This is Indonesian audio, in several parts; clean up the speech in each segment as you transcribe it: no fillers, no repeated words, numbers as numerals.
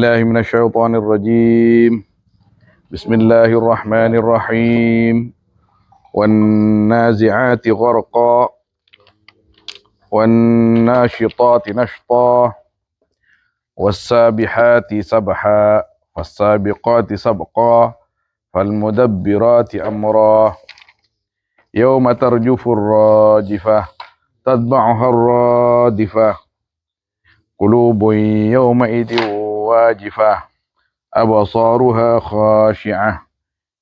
بالله من الشيطان الرجيم. بسم الله الرحمن الرحيم. والنازعات غرقا والناشطات نشطا والسابحات سبحا والسابقات سبقا فالمدبرات أمرا يوم ترجف الراجفة تتبعها الرادفة قلوب يومئذ واجفة أبصارها خاشعة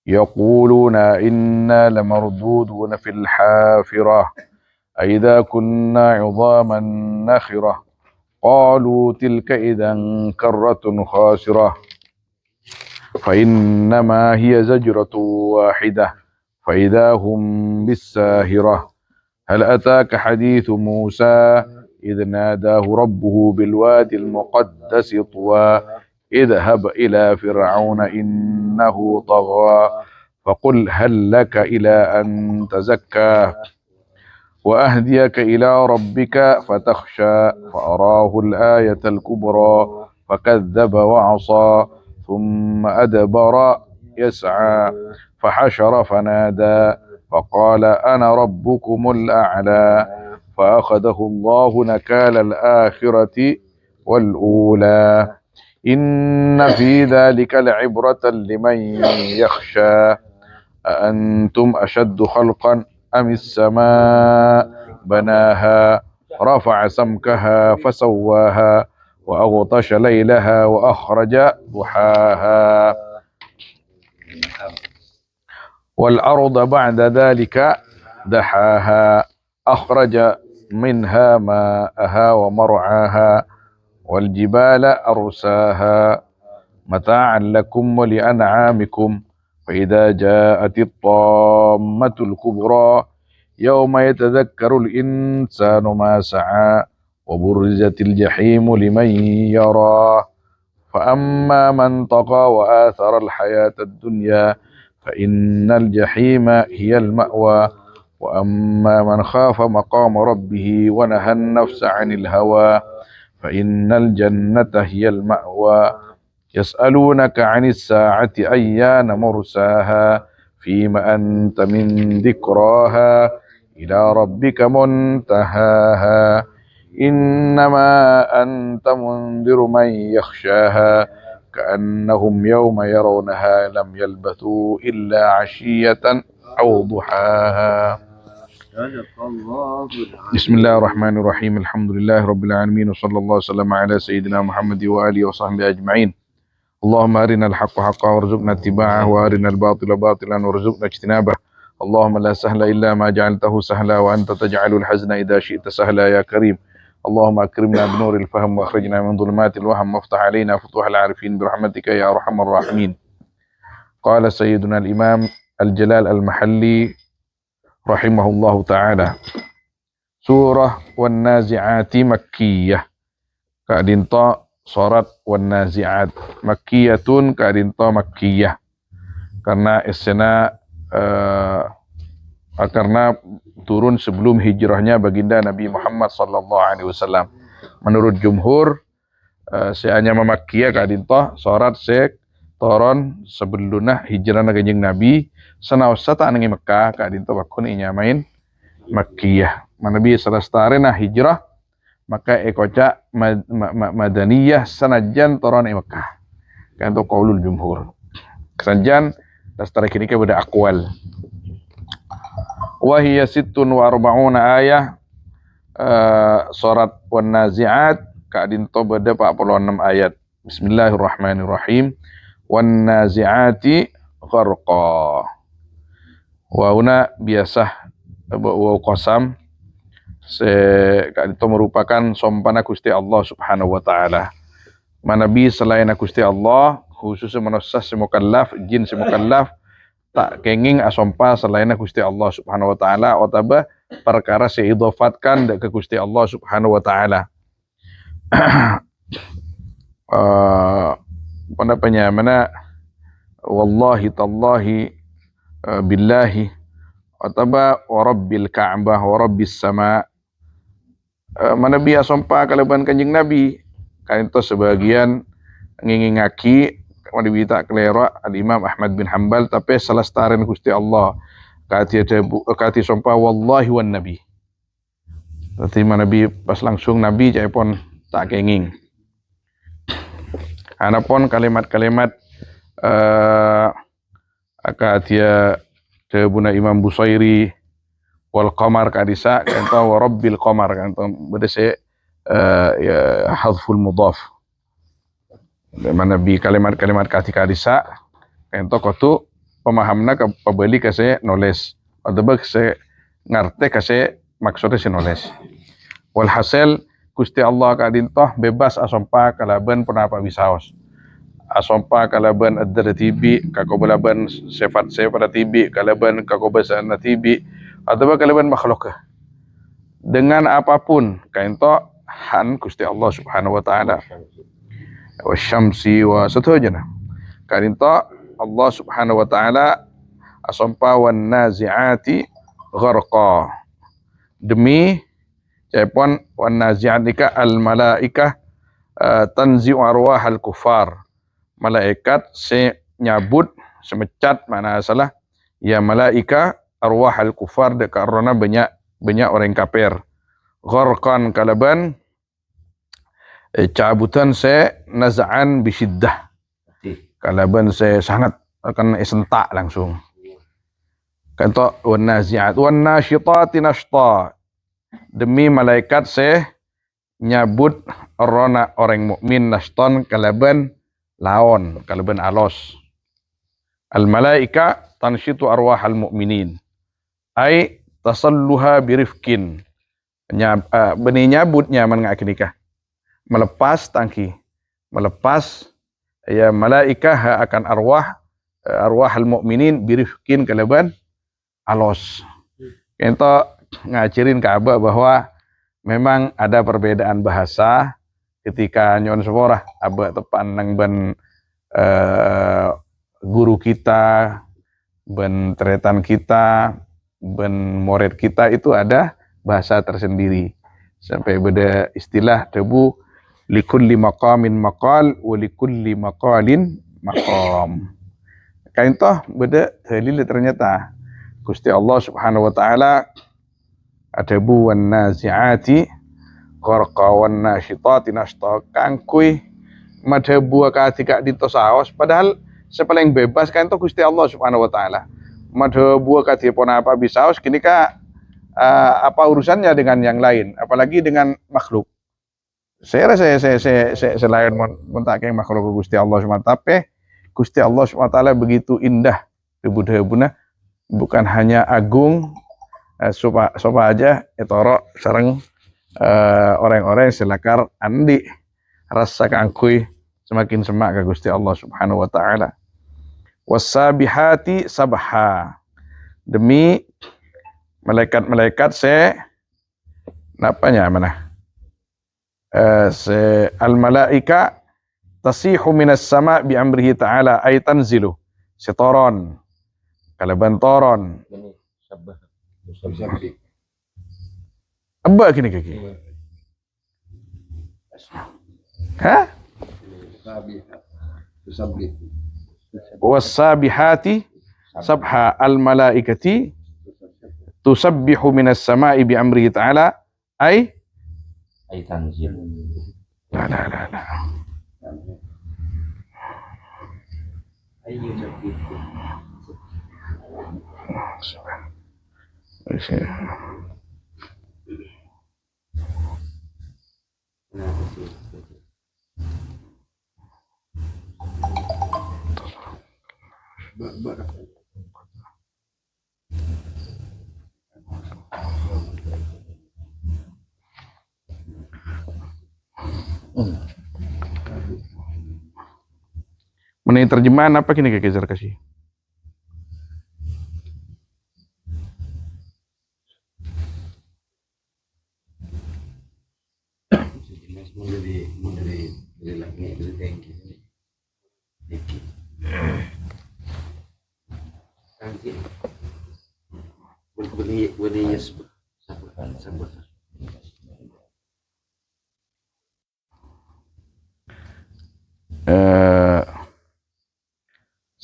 يقولون إنا لمردودون في الحافرة أإذا كنا عظاما نخرة قالوا تلك إذا كرة خاسرة فإنما هي زجرة واحدة فإذا هم بالساهرة هل أتاك حديث موسى إذ ناداه ربه بالوادي المقدس طوى اذهب إلى فرعون إنه طغى فقل هل لك إلى أن تزكى وأهديك إلى ربك فتخشى فأراه الآية الكبرى فكذب وعصى ثم أدبر يسعى فحشر فنادى فقال أنا ربكم الأعلى فأخذه الله نكال الآخرة والأولى إن في ذلك لعبرة لمن يخشى أأنتم أشد خلقا أم السماء بناها رفع سمكها فسواها وأغطش ليلها وأخرج ضحاها والأرض بعد ذلك دحاها أخرج منها ماءها ومرعاها والجبال أرساها متاعا لكم ولأنعامكم فإذا جاءت الطامة الكبرى يوم يتذكر الإنسان ما سعى وبرزت الجحيم لمن يرى فأما من طغى وآثر الحياة الدنيا فإن الجحيم هي المأوى وأما من خاف مقام ربه ونهى النفس عن الهوى فإن الجنة هي المأوى يسألونك عن الساعة أيان مرساها فيما أنت من ذكراها إلى ربك منتهاها إنما أنت منذر من يخشاها كأنهم يوم يرونها لم يلبثوا إلا عشية أو ضحاها. بسم الله الرحمن الرحيم. الحمد لله رب العالمين وصلى الله وسلم على سيدنا محمد وآله وصحبه أجمعين. اللهم أرنا الحق حقا وارزقنا اتباعه وأرنا الباطل باطلا وارزقنا اجتنابه. اللهم لا سهل إلا ما جعلته سهلا وأنت تجعل الحزن إذا شئت سهلا يا كريم. اللهم أكرمنا بنور الفهم وأخرجنا من ظلمات الوهم وافتح علينا فتوح العارفين برحمتك يا أرحم الراحمين. قال سيدنا الإمام الجلال المحلي رحمه الله تعالى: سورة والنازعات مكية. Ka'dinto surat wan-nazi'at makkiyatun, ka'dinto makkiyah. Karena karena turun sebelum hijrahnya baginda Nabi Muhammad sallallahu alaihi wasallam. Menurut jumhur seanya memakkiyah ka'dinto surat sek toron sebelunah hijrah kanjeng Nabi sanaosa ta nang Mekkah ka'dinto bakun inyamain makkiyah. Manabi sarastarena hijrah maka ekoca madaniyah sanajan toron Mekah kan itu qaulul jumhur sanajan dasar kini ke beda akwal wa hiya 46 ayah. Surat wan nazi'at ka'dinto beda 46 ayat. Bismillahirrahmanirrahim. Wan nazi'ati gharqa. Wa una biasa wa qasam itu merupakan sompana Gusti Allah Subhanahu wa taala. Manabi selain Gusti Allah khususnya manusia semukallaf jin semukallaf tak kenging asompa selain Gusti Allah Subhanahu wa taala otaba perkara seidofatkan ke Gusti Allah Subhanahu wa taala. Pendapatnya mana wallahi tallahi billahi otaba wa rabbil ka'bah wa rabbis sama. Manabi asompa kalaban kanjeng Nabi kan itu sebagian ngingingaki wadibita kelera al-Imam Ahmad bin Hanbal tapi selestaren Gusti Allah kati sumpah wallahi wan nabi. Berarti Nabi pas langsung Nabi jaya pun tak kenging. Anapun kalimat-kalimat akatia tebuna Imam Busairi wal qamar kadisa kanta wa rabbil qamar kanta bedese ya hadful mudhaf. Mana bi kalimat-kalimat kadisa kanta kotu pemahamna ke pebeli kase noles atau kase ngarte kase maksudnya si noles. Walhasil Gusti Allah kadintoh bebas asompa kalaban penapa bisaos. Asompa kalaban adda tibi kakobalaban sifat pada tibi kalaban kakobasaan tibi atau kalaban makhlukah. Dengan apapun kainto han Gusti Allah Subhanahu wa taala. Wasyamsi wa seterusnya. Kadinto Allah Subhanahu wa taala asompa wan naziati gharqa. Demi cepon wan naziatika al malaikah tanzi'u arwahal kufar. Malaikat nyabut semecat mana salah ya malaika arwahal kufar karena banyak orang kafir. Gharqan kalaban cabutan naz'an bisyiddah. Kalaban sangat akan sentak langsung. Kanto wan nazi'at wan nasyitati nashta. Demi malaikat nyabut orang mukmin nashton kalaban laon kalaban alos. Al malaika tanshitu arwahal mu'minin ay tasalluha birifkin. Benih nyabut nyaman ngaknikah melepas tangki melepas ya malaika akan arwahal mu'minin birifkin kalaban alos. Ento ngajarin ke Abah bahwa memang ada perbedaan bahasa ketika nyon seporah Abah tepan nang ben guru kita, ben tretan kita, ben murid kita itu ada bahasa tersendiri. Sampai beda istilah tebu likulli maqamin maqal wa likulli maqalin maqam. Kain toh beda dalil ternyata Gusti Allah Subhanahu wa taala adabu wan nazi'ati gharqa wan nasyitati nashta kangkui madhabu katika ditosaos padahal sepaling bebas kan to Gusti Allah Subhanahu wa taala. Madhabu kadipun apa bisaos kini apa urusannya dengan yang lain apalagi dengan makhluk. Saya selain mentakeng makhluk Gusti Allah Subhanahu wa taala tapi Gusti Allah Subhanahu wa taala begitu indah debu-debuna bukan hanya agung sopa aja etoro sareng orang-orang selakar andi rasa kangkui semakin semak ke Gusti Allah Subhanahu wa taala. Wasabihati sabha. Demi malaikat-malaikat napanya mana? Al malaika tasihu minas sama bi amrihi ta'ala ay tanzilu setoron kalaban toron Abba kini kaki. Hah? Wasabihati sabha al malaikati tusabbihu minas sama'i bi amrihi ta'ala ay tanzil. La. Mengenai terjemahan apa kini Kezer kasih?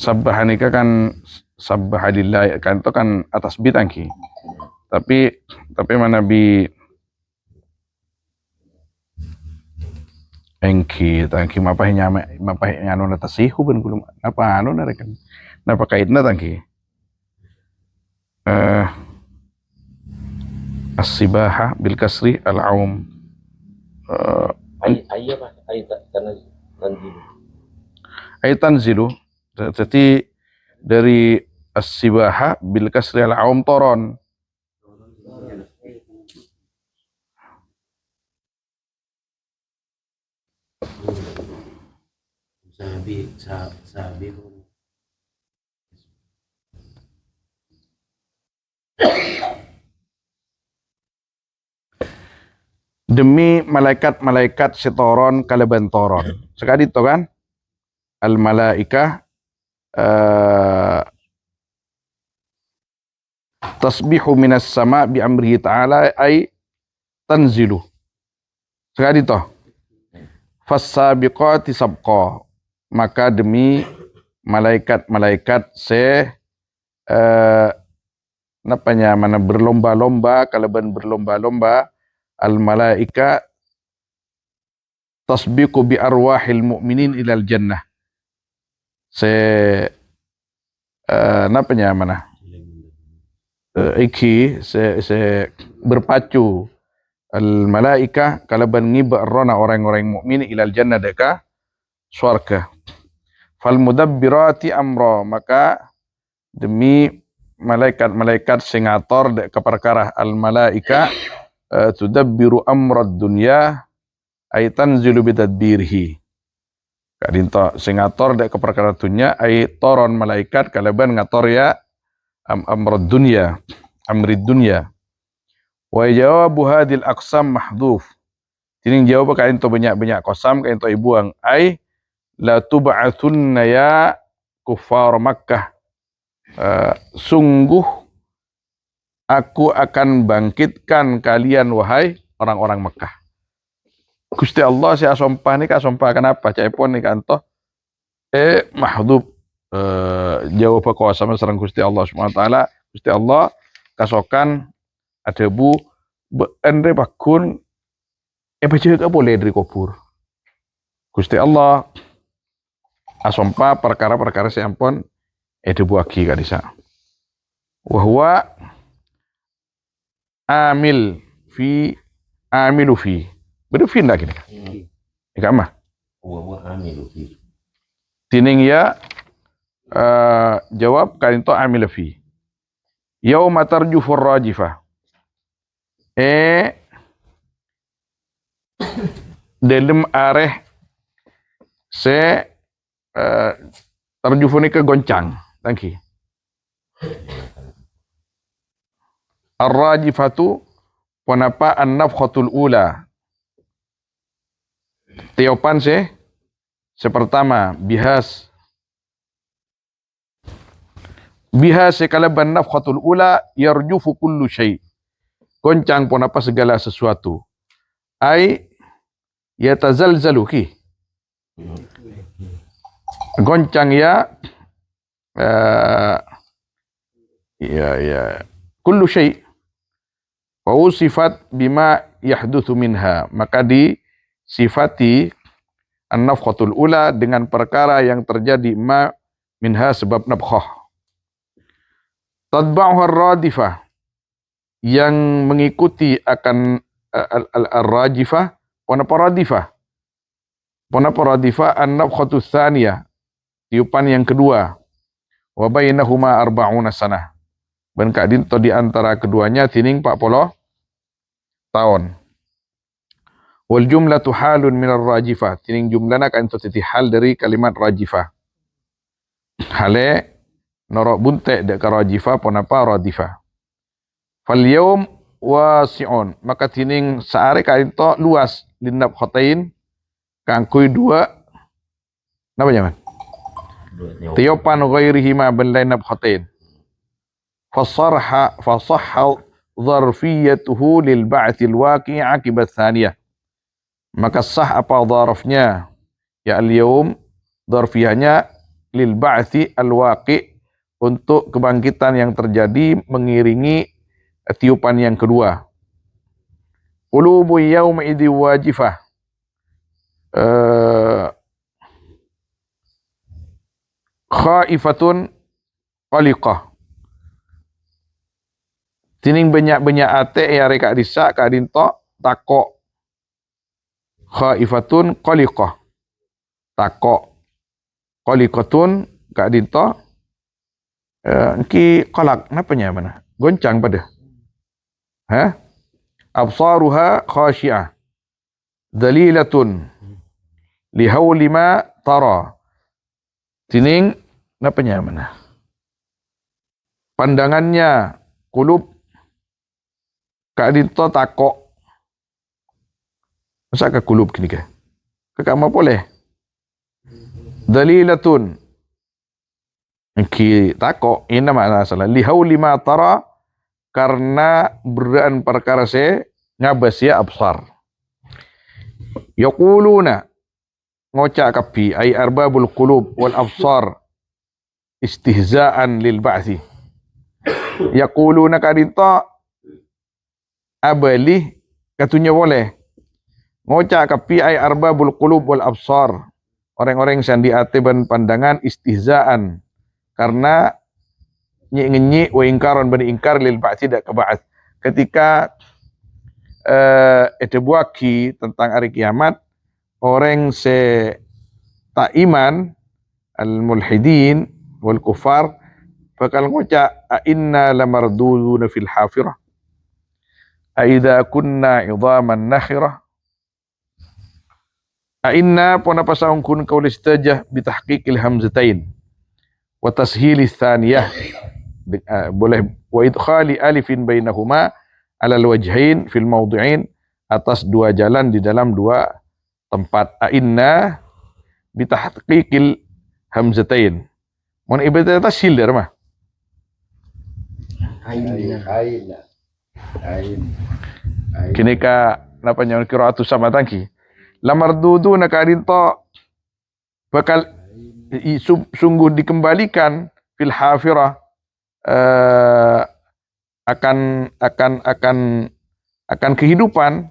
Sabbah nikah kan sabbah lillah kan itu kan atas bidang ki. Tapi mana bi tangki mapahnya anu na tasihu ben kulum apa anu na rekan. Napa kaitna tangki? As-sibaha bil kasri al-aum. Ay apa? Ay tanzilu. Ay tanzilu. Jadi dari as-sibaha bil kasri al-aum toron. Sabi Demi malaikat-malaikat setoron kaleban toron. Sekali itu kan al malaikah tasbihu minas sama bi amrihi ta'ala ay tanzilu. Sekali itu fassabiqati sabqa, maka demi malaikat-malaikat mana berlomba-lomba kaleban berlomba-lomba al malaika tasbiqu bi arwahil mu'minin ilal jannah. Berpacu al malaika kalaban ngiba rona orang-orang mukmin ilal jannah deka surga. Fal mudabbirati amra, maka demi malaikat-malaikat singator dek perkara al malaika tudabbiru amrad dunya ay tanzilu bitadbirhi. Kadinto singator dek perkara dunya ay toron malaikat kalaban ngator ya amrad dunya, amrid dunya. Wa jawabu hadil aqsam mahdhuf. Tining jawab kain to banyak-banyak qasam kain to ibuang ay la tub'atsunna ya kuffar Makkah. Sungguh aku akan bangkitkan kalian wahai orang-orang Mekah. Gusti Allah si asompah ni kasompah kenapa? Caipon ni kanto mahdhuf jawab qasam sareng Gusti Allah Subhanahu wa taala. Gusti Allah kasokan ada bu endre bakun baca ka boleh dari kubur. Gusti Allah asompa perkara-perkara si ampun debu agi kadisa. Wa huwa amilu fi. Berfin lagi nih. Ika mah. wa amilu fi. Tining ya jawab kalinto amilu fi. Yauma tarjufur rajifah. Dalam areh tarjufuni ke goncang. Tangki. Ar-rajifatu panapa an-nafkhatul ula. Tiopan sepertama bihas kalaban nafkhatul ula yarjufu kullu syai. Goncang panapa segala sesuatu. Ai yatazalzalu ki. Goncang ya kullu syai. Wa usifat bima yahdutsu minha, maka disifati an-nafkhatul ula dengan perkara yang terjadi minha sebab nafkhah. Tadba'uha ar-radifah, yang mengikuti akan ar-rajifah, panapa radifah an-nafkhatus tsaniyah, tiupan yang kedua. Wa bainahuma arba'una sanah. Dan kadinto di antara keduanya tining 40 tahun. Wal jumlatu halun min ar-rajifah. Tining jumlana kan itu hal dari kalimat rajifah. Hale norok bunte dek rajifah panapa radifah. Fal yaum wasi'un, maka tining saare kain to luas linab khotain kangkui dua napa jaman tiopan ghairihi ma bal linab khotain fasahha dharfiyatuhu lil ba'thil waqi' akibat thaniyah, maka sah apa dharafnya ya al yaum dharfiyahnya lil ba'thi al-waqi' untuk kebangkitan yang terjadi mengiringi tiupan yang kedua. Qulubu yawma idzi wajifah. Khaifatun qaliqah. Tining banyak-banyak ate ya reka disak ka dinto takok. Khaifatun qaliqah. Takok. Qaliqatun ka dinto ki qalaq napanya mana? Goncang pada. Absaruha khashi'ah. Dalilatun lihauli ma tara. Tining napanya mana? Pandangannya kulub kak dinto takok. Masa ke kulub kini ke? Kakak mau boleh? Dalilatun ki takok ini makna salah lihauli ma tara karena beran perkara se ngabas ya absar. Yaquluna ngocak kapi ay arbabul qulub wal absar istihzaan lil ba'thi. Yaquluna kadinto abali katunya boleh. Ngocak kapi ay arbabul qulub wal absar. Orang-orang yang diate ban pandangan istihzaan karena nyi wa ingkaran bani ingkar lil ba'thi dak keba'ats. Ketika buaki tentang hari kiamat, orang se tak iman al-mulhidin wal kufar bakal ngocak a inna lamarduduna fil hafirah a idza kunna idhaman nakhirah a inna pona pasaung kun qaul istajah bi tahqiqil hamzatain wa tashhil tsaniyah boleh wa idkhali alifin bainahuma alal wajhain fil mawdu'ain atas dua jalan di dalam dua tempat. Inna bitahqiqil hamzatain. Mun ibadah tashil der mah. Kini ka napa nyawa qiraatu sama tangki. Lamardudu nakadinto bakal sungguh dikembalikan fil hafirah akan kehidupan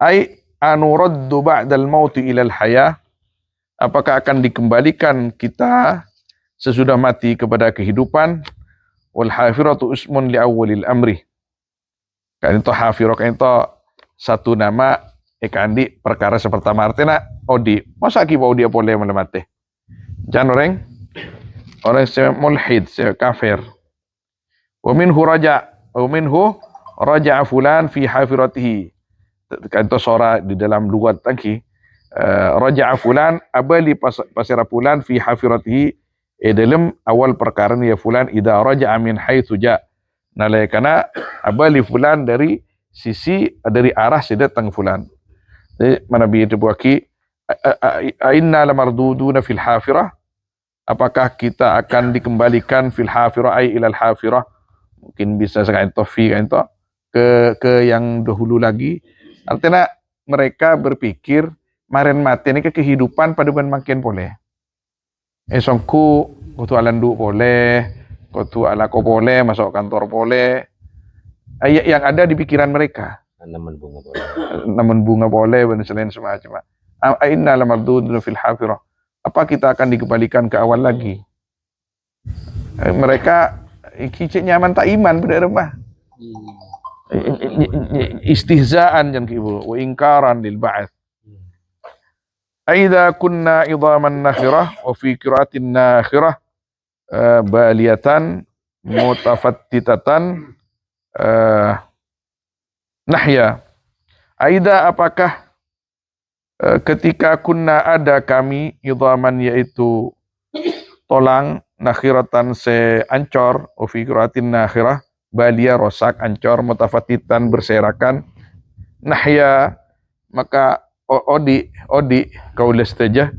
ai anuraddu ba'dal mauti ilal hayah, apakah akan dikembalikan kita sesudah mati kepada kehidupan. Wal hafiratu ismun li awwalil amri. Kan itu hafirah kan itu satu nama ikandi perkara sepertama artinya odi masa ki bau dia boleh melemate jangan orang se mulhid se kafir. Wa minhu raja fulan fi hafiratihi. Kanto sora di dalam lugat tangki raja fulan abali pasira fulan fi hafiratihi dalam awal perkara ya fulan idza raja'a min haitsu ja nalaikana abali fulan dari sisi dari arah sedatang fulan. Jadi mana bi itu buaki inna lamarduduna fil hafirah, apakah kita akan dikembalikan fil hafirah ay ilal hafirah, mungkin bisa sekarang fi kan itu ke yang dahulu lagi. Artinya mereka berpikir maren mati ini ke kehidupan pada ban makin boleh. Esongku kutu alandu boleh, kutu alako boleh, masuk kantor boleh. Ayat yang ada di pikiran mereka. Namun bunga boleh. Namun bunga boleh dan selain semacam. Inna lamardudun fil hafirah. Apa kita akan dikembalikan ke awal lagi? Mereka kicik nyaman tak iman pada remah. Istihzaan jan kibu wa ingkaran lil ba'ats. Aidza kunna idhaman nakhirah wa fi qira'atin nakhirah baliyatan mutafattitatan nahya. Aidza apakah ketika kunna ada kami idhaman yaitu tolang nakhiratan se ancor wa fi qira'atin nakhirah balia rosak ancor mutafatitan berserakan nahya maka odi qaul istajah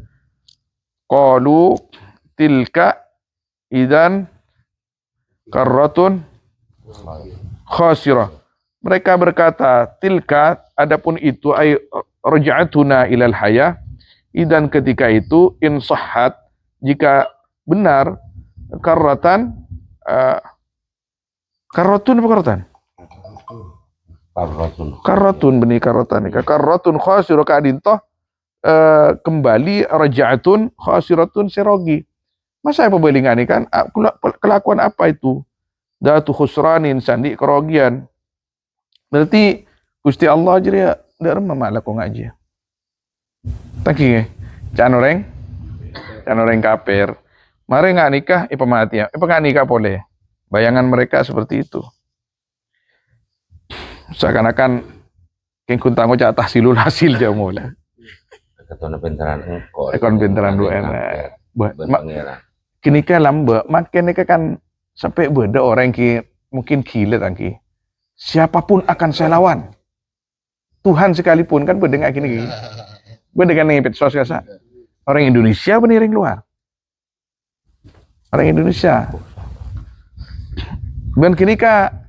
qalu tilka idan karratun khasirah. Mereka berkata tilka adapun itu ay raj'atuna ilal hayah idan ketika itu in sahhat jika benar karratan karrotun apa karratan? Karratun. Karrotun benih karrotan nika karrotun khasirah kadintoh kembali raja'atun khasiratun serogi. Masa apa belingan ini kan kelakuan apa itu? Datu khusranin sandi kerogian. Berarti Gusti Allah aja ya ndak remah kok ngaji. Tangki can orang kafir. Mari nggak nikah, mati ya. Nggak nikah boleh. Bayangan mereka seperti itu. Seakan-akan kengkun tanggo cak tahsilul hasil jauh mulai. Ketona pinteran engko. Ekon pinteran dua enak. Pangeran. Kini kan lamba, makin ini kan sampai beda orang ki mungkin gila tangki. Siapapun akan saya lawan. Tuhan sekalipun kan beda nggak gini. Beda kan ngipit sosial sa. Orang Indonesia beniring luar. Orang Indonesia. Dan kini ka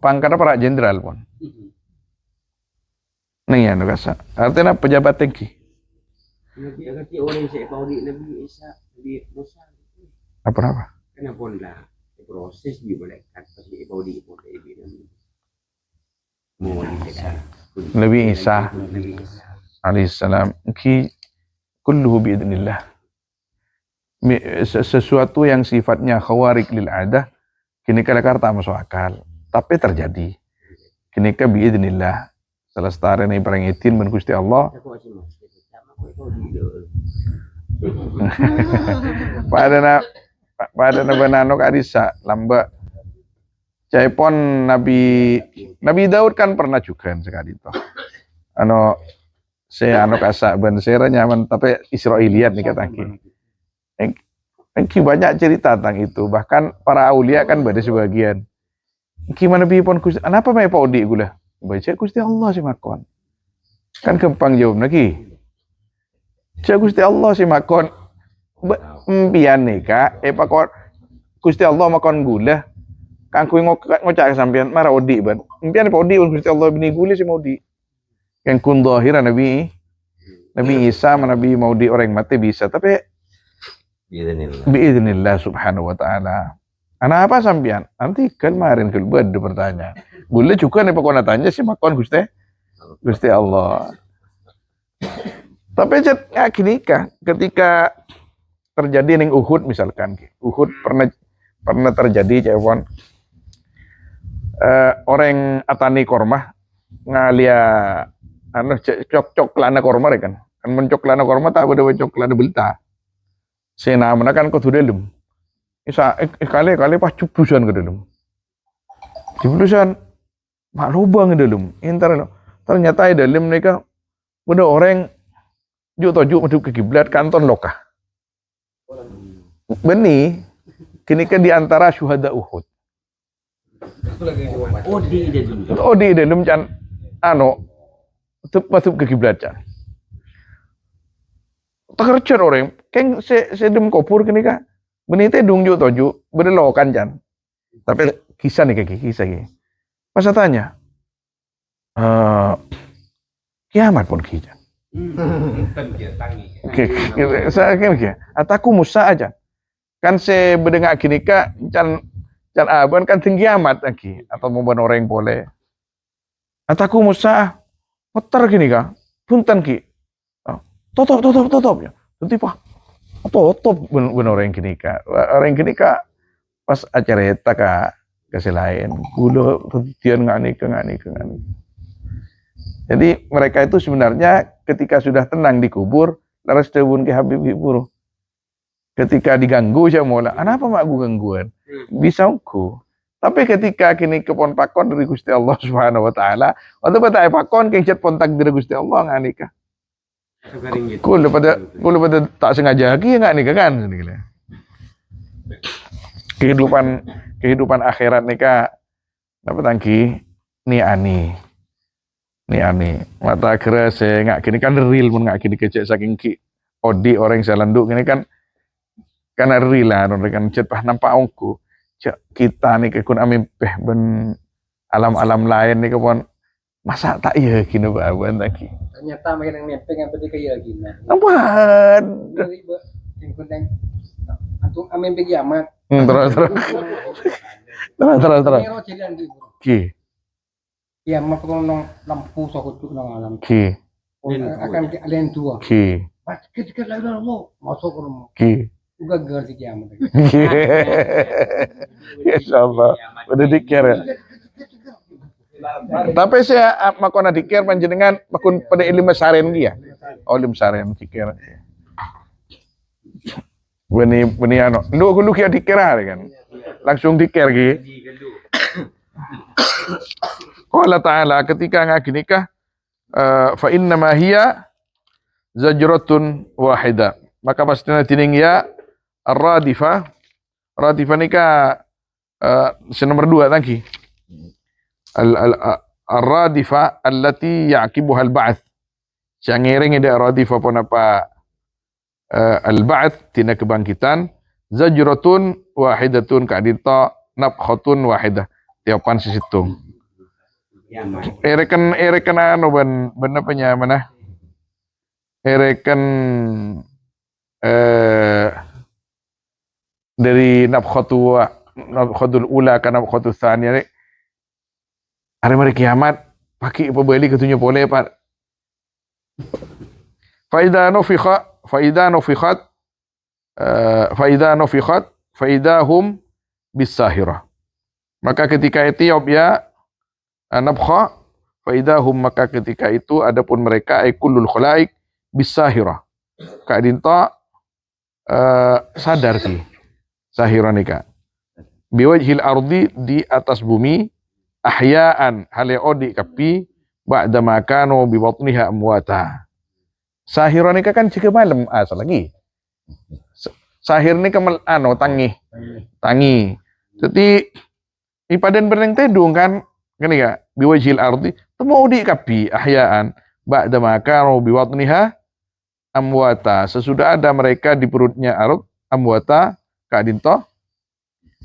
pangkatnya para jenderal pun. Nih ya kasa. Artinya pejabat tinggi. Ngerti orang saya paudi Nabi Isa di Musa. Apa? Kenapa lah proses di malaikat pas di paudi Nabi Isa alaihissalam ki kulluhu biidznillah. Sesuatu yang sifatnya khawarik lil adah kini kadang tak masuk akal, tapi terjadi. Kini ka biidznillah. Selestari nih perangitin ben Gusti Allah. Pada benanok adisa lamba caipon Nabi Daud kan pernah juga sekali itu. Saya kasa ben sera nyaman tapi Israiliyat nih kataki. Banyak cerita tentang itu, bahkan para aulia kan beda sebagian. Gimana pipon Gusti? Kenapa mai paudi gula? Baca Gusti Allah sih makon. Kan kempang jawab lagi. Cak Gusti Allah sih makon. Mpian nika pakon Gusti Allah makon gula. Kang kuwi ngocak sampean marah odi ban. Mpian paudi Gusti Allah bini gula sih maudi. Yang kun zahira Nabi Isa Nabi maudi orang mati bisa, tapi biidznillah subhanahu wa ta'ala. Anak apa sampean? Nanti kemarin kelbad bertanya. Boleh juga nih pokoknya tanya sih makon Gusti Allah. Tapi ya gini kah, ketika terjadi ning Uhud misalkan, Uhud pernah terjadi cewon orang atani kormah ngalia cok lana kormah kan mencok lana kormah tak ada cok lana belta. Sena mana kan kau dalam. Isa kali pas cublusan ke dalam. Cublusan mak lubang ke dalam. Ternyata di dalam mereka ada orang juk masuk ke kiblat kanton lokah. Beni kini kan di antara syuhada Uhud. Di dalam can masuk ke kiblat can. Terkercer orang, keng sedem kopur kini kah, benite dung juk toju, berlokan can. Tapi kisah nih kisah. Pas tanya, kiamat pun kisah. Saya kira, ataku Musa aja. Kan saya berdengar kini kah, can aban kan tinggi amat lagi, atau mau orang boleh. Ataku Musa, motor kini kah, punten ki. Tutup ya. Nanti pak, tutup benar orang kini kak. Orang kini kak pas acara eta kak kasih lain. Gula tetian ngani. Jadi mereka itu sebenarnya ketika sudah tenang dikubur, laras tebun ke Habib Giburu. Ketika diganggu saya mula, kenapa mak gue gangguan? Bisa aku. Tapi ketika kini kepon pakon dari Gusti Allah Subhanahu Wa Taala, waktu pada pakon kengcat pontak dari Gusti Allah ngani kak. Kul pada tak sengaja lagi nggak nih kan? Kehidupan akhirat nih kak, dapat tangki nih ani. Mata kira saya nggak kini kan real pun nggak kini kecek saking ki. Odi orang salanduk ini kan real lah, orang kan cepat nampak ongku. Kita nih kekun amin ben alam lain nih kepon. Masa tak iya gini bahan lagi. Ternyata makin yang nempel yang penting kayak gini. Apaan? Kuning. Antum amin bagi amat. Terus. Pero jalan di bro. Ki. Ya mak nong lampu sokut nong alam. Ki. Akan kalian tua. Ki. Pas kita lagi mau masuk rumah. Ki. Juga gerti kiamat. Insyaallah. Udah dikir ya. Tapi saya makona dikir panjenengan makun pada ilmu saren dia. Oh ilmu saren dikir. Beni ano. Ndu kudu kia dikir kan. Langsung dikir ki. Qala ta'ala ketika ngaji nikah fa inna ma hiya zajratun wahidah. Maka pastinya tining ya ar-radifah. Radifah nikah nomor 2 lagi. Ar-radifah allati ya'qibuha al-ba'th. Sangiring ida radifah pun apa al-ba'th tina kebangkitan zajratun wahidatun kadita nafkhatun wahidah. Tiapan sisitung. Erekan anu ban apa nya mana? Erekan dari nafkhatul ula ke nafkhatul tsaniyah hari kiamat pakai pembeli ketunya boleh Pak. Faida nufikhat faidahum bisahirah. Maka ketika Ethiopia nafkha faidahum maka ketika itu adapun mereka kullul khalaik bisahirah. Kadinta sadar ki sahirah nika. Biwajhil ardi di atas bumi ahyaan haleodi kapi ba'da makano bi batniha amwata. Sahirah nika kan jika malam asal lagi. Sahir nika tangi. Jadi ipaden berneng tedung kan gini ya biwajhil ardi temaudi kapi ahyaan ba'da makano bi batniha amwata. Sesudah ada mereka di perutnya arut amwata kadinto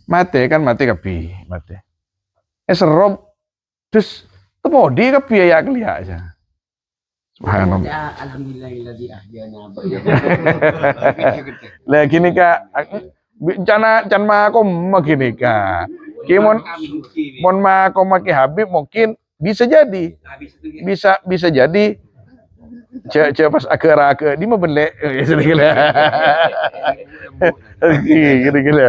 mate kapi mate. Serob terus temodi kapi ya kelia aja. Subhanallah. Ya alhamdulillahilladzi ahyana. Lah gini Kak, can mako magini Kak. Mon mako maki Habib mungkin bisa jadi. Bisa jadi pas agak di mah belek gila. Gila.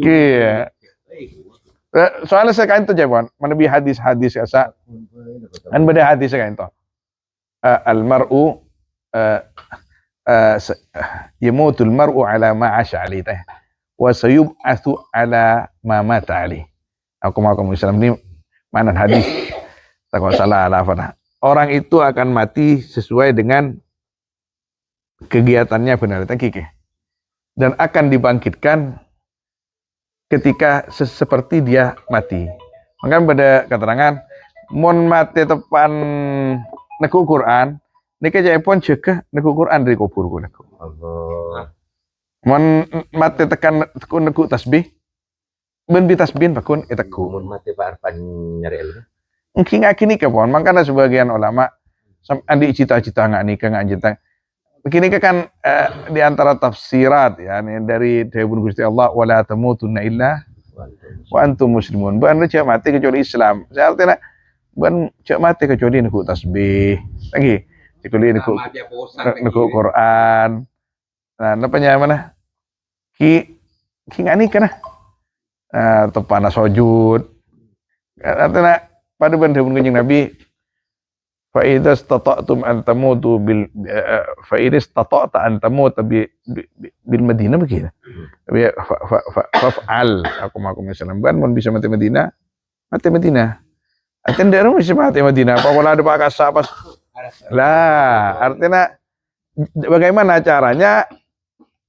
Iya. Soalnya saya kain tuh jawab, menebi hadis-hadis asa, kan beda hadis saya kain tuh. Al-mar'u yamutul mar'u ala ma 'asha ali teh wa sayub'atsu ala ma mata ali. Aku mau kamu Islam ini mana hadis? Tak salah lafaz. Orang itu akan mati sesuai dengan kegiatannya benar kiki. Dan akan dibangkitkan ketika seperti dia mati. Maka pada keterangan mon mati tepan neku Quran, nika jaya pun cekah neku Quran dari kubur ku neku. Allah. Mon mati tekan neku tasbih, ben bi tasbih pakun etaku. Mun mati Pak Arfan nyari ilmu. Mungkin kini kapon, makanya sebagian ulama andi cita-cita nikah nggak cita. Begini kan di antara tafsirat ya dari Dawud Gusti Allah wala tamutunna illa wa antum muslimun. Bukan cak mati kecuali Islam. Saya artinya bukan cak mati kecuali niku tasbih. Lagi kecuali niku Quran. Nah, napanya mana? Ki ngani kana. Tepana sujud. Artinya pada benda Kanjeng Nabi fa idza istata'tum an tamutu fa idza istata'ta an tamuta bil Madinah begitu. Fa'al aku misalnya ban mun bisa mati Madinah. Artinya dia bisa mati Madinah. Apa kalau ada Pak Kasa pas lah artinya bagaimana caranya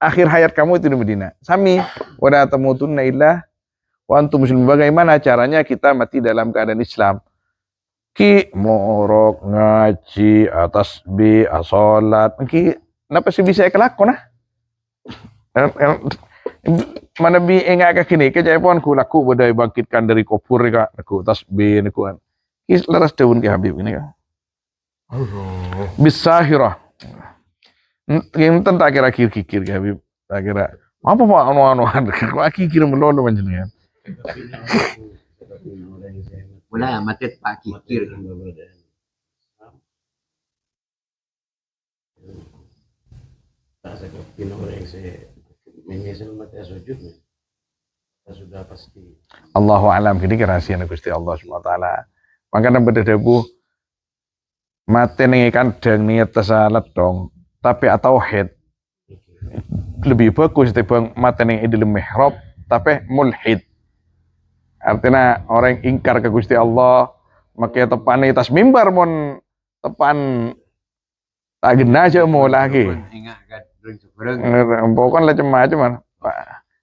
akhir hayat kamu itu di Madinah. Sami wala tamutunna illa wa antum muslimun. Bagaimana caranya kita mati dalam keadaan Islam? Ki morok ngaji atas bi asolat ki napa sih bisa kelakon nah mana bi enggak kini ke japon ku laku bodai bangkitkan dari kubur ka aku tasbih niku ki laras daun ki Habib ini ka Bisahirah. Yang tak kira kikir ke Habib. Tak kira apa pak anu kok kikir melolo panjenengan. Wala matet Pak Kikir. Sudah pasti. Allahu alam gini rahasia Gusti Allah Subhanahu wa taala. Makanya beda debu mate ning kandang niat salat dong, tapi atau head lebih bagus timbang mate ning idul mihrab tapi mulhid. Artinya orang yang ingkar ke Gusti Allah, makanya tepan tas mimbar mon tepan tak gena aja mau lagi. Pokoknya macam-macam Pak.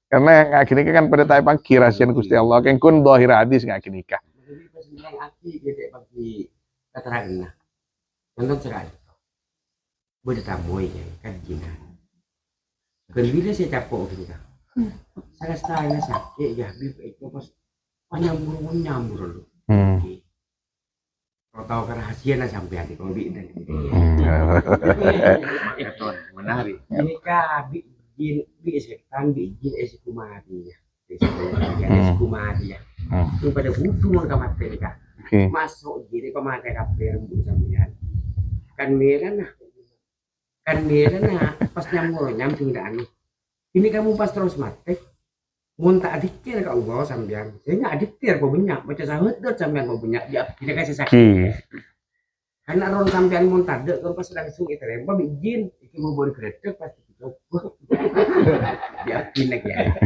Karena nggak gini kan pada taipang kirasian Gusti Allah, kan kun dohir hadis nggak gini kah? Jadi pas bilang aki gede bagi keterangan. Nonton cerai. Bertamu ya kajian. Bila saya capok gitu kan. Saya setengah sakit ya, itu pas nyambur lu. Kalau tahu kan rahasia sampai hati kalau bi dan menarik. Ini kah bi setan bi jin kumati ya. Kumati ya. Itu pada butuh mereka mati kah. Masuk jadi pemakai kafe rembut sampean. Kan merah nah pas nyambur tinggal ini kamu pas terus mati. Mun tak adiktir kau bawa sambian, saya nggak adiktir kau banyak, macam sahut dot sambian kau banyak, dia tidak kasih sakit. Karena ron sambian mun tak ada, kau pas langsung itu lempar bijin, itu mau bawa kereta pasti coba. Dia pinek ya.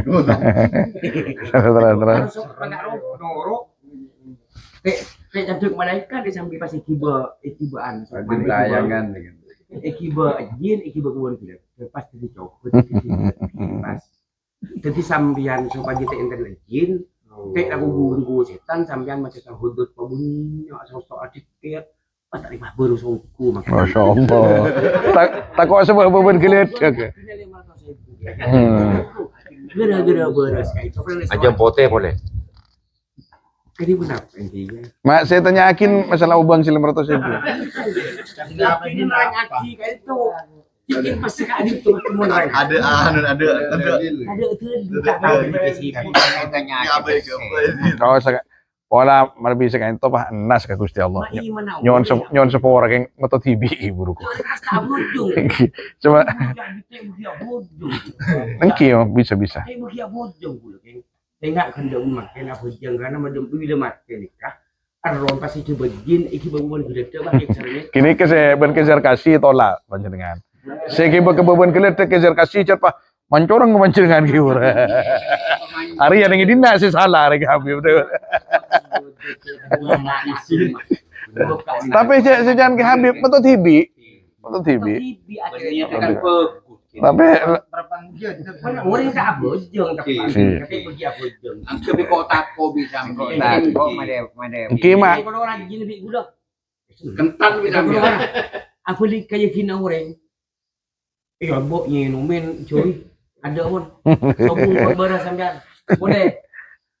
Terus pengaruh norok, kayak jaduk malaikat di samping pasti ikibaan, Layangan. ikiba jin, ikiba kebun kereta pasti dicoba, pas. Jadi sambian supaya kita internet jin, kayak aku guru setan sambian macam hudut pabunyi, sosok adiknya, pas tak lima baru songku makanya. Masya Allah. Tak kok sebab beban geledek. Gara-gara beres kayak itu. Ajam pote boleh. Jadi benar intinya. Mak saya tanyakin masalah ubang 900.000. Ini orang aki kayak itu. Ini pasti kan itu teman lain. Ada itu tidak tahu tanya. Kalau pola bisa kan itu pak enas ke Gusti Allah. Nyon sepora yang moto TV buruku. Coba. Nengki bisa. Enggak kendang makan apa jangan nama dem bila mati nikah. Arron pasti coba jin iki bangun gede bagi caranya. Kini ke saya ben kejar kasih tolak panjenengan. Saya kiba ke beban geledek kejar kasih cepat mancorong kemancingan kiur. Hari yang ini dina sih salah hari Habib. Tapi jangan ke Habib betul TV. Tapi orang tak bojong tapi pergi bojong. Tapi kota ko bisa Kima. Kalau orang jin lebih gula. kentan bisa. Apa li kayak kina orang. Iya, bok nyenumin curi. Ada pun. Sobung beras sampean. Boleh.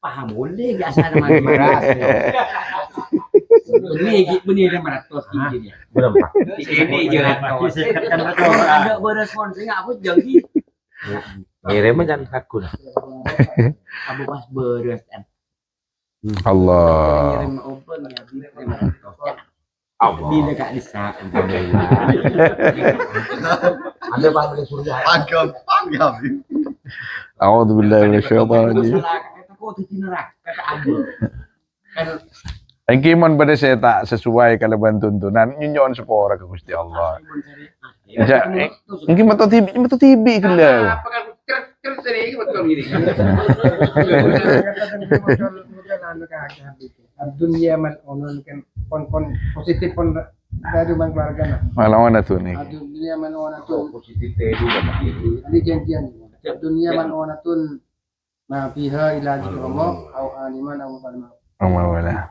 Paham boleh gak asal nama beras. Ini dia meratus ini dia. Berapa? Ini jangan ada beras pun saya apa jadi. Ngirim jangan takut. Abu pas beras kan. Allah. Ngirim open ya bila kak desa. Ada bang dari surga. Pagam. A'udzu billahi minasyaitonir rajim. Kata kok di neraka kata Abu. Kan Engkimon pada saya tak sesuai kalau tuntunan nyonyon sepora ke Gusti Allah. Ja, engki metu tibi kena. Dunia mal'unun kan pon positif pon dari man keluarga na. Malawan tu ni. Dunia mal'unatun Positif itu ini janjian. Dunia mal'unatun ma fiha ila zikrullah au aliman au falma. Wala.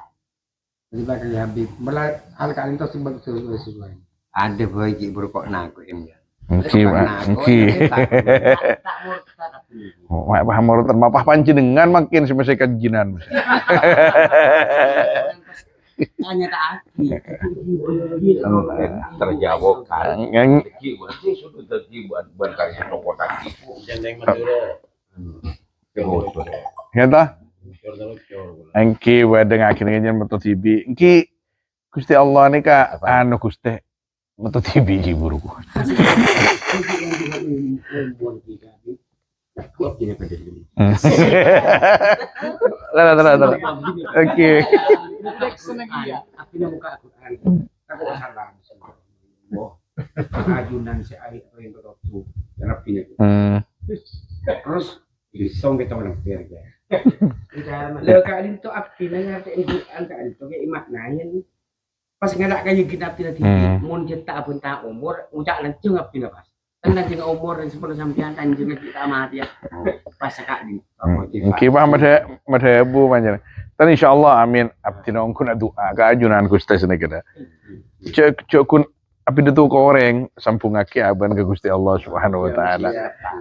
Jadi bakal Habib. Bala hal kali itu sebab sesuai. ada bagi berkok nak em ya. Engki. Mak paham mapah panjenengan makin semese kajinan. Hanya tak aki. Terjawabkan. Ngang Kibuan sih sudah terkibuan berkasih toko kaki. ngata. Engki wedeng akhirnya nyen metu tibi. Engki Gusti Allah nih Kak, anu Gusti metu tibi iki buruku. Lah. Oke. Akhirnya muka Al-Quran. Aku salam. Ajunan si Ari atau yang betul. Rapinya. Terus isong kita menampir ya. Lalu kali itu api nanya ke Al kali itu kayak maknanya. Pas ngadak kayak kita api nanti mun cetak pun tak umur ucap lancung api pas. Kan lancung umur dan 10 sampean tanjung kita mati ya. Pas sekali. Engki mah madhe bu panjen. Tan insyaallah amin abdi nongkun doa ka ajunan Gusti senekeda. Cek kun api itu koreng sampungake aban ke Gusti Allah Subhanahu wa taala.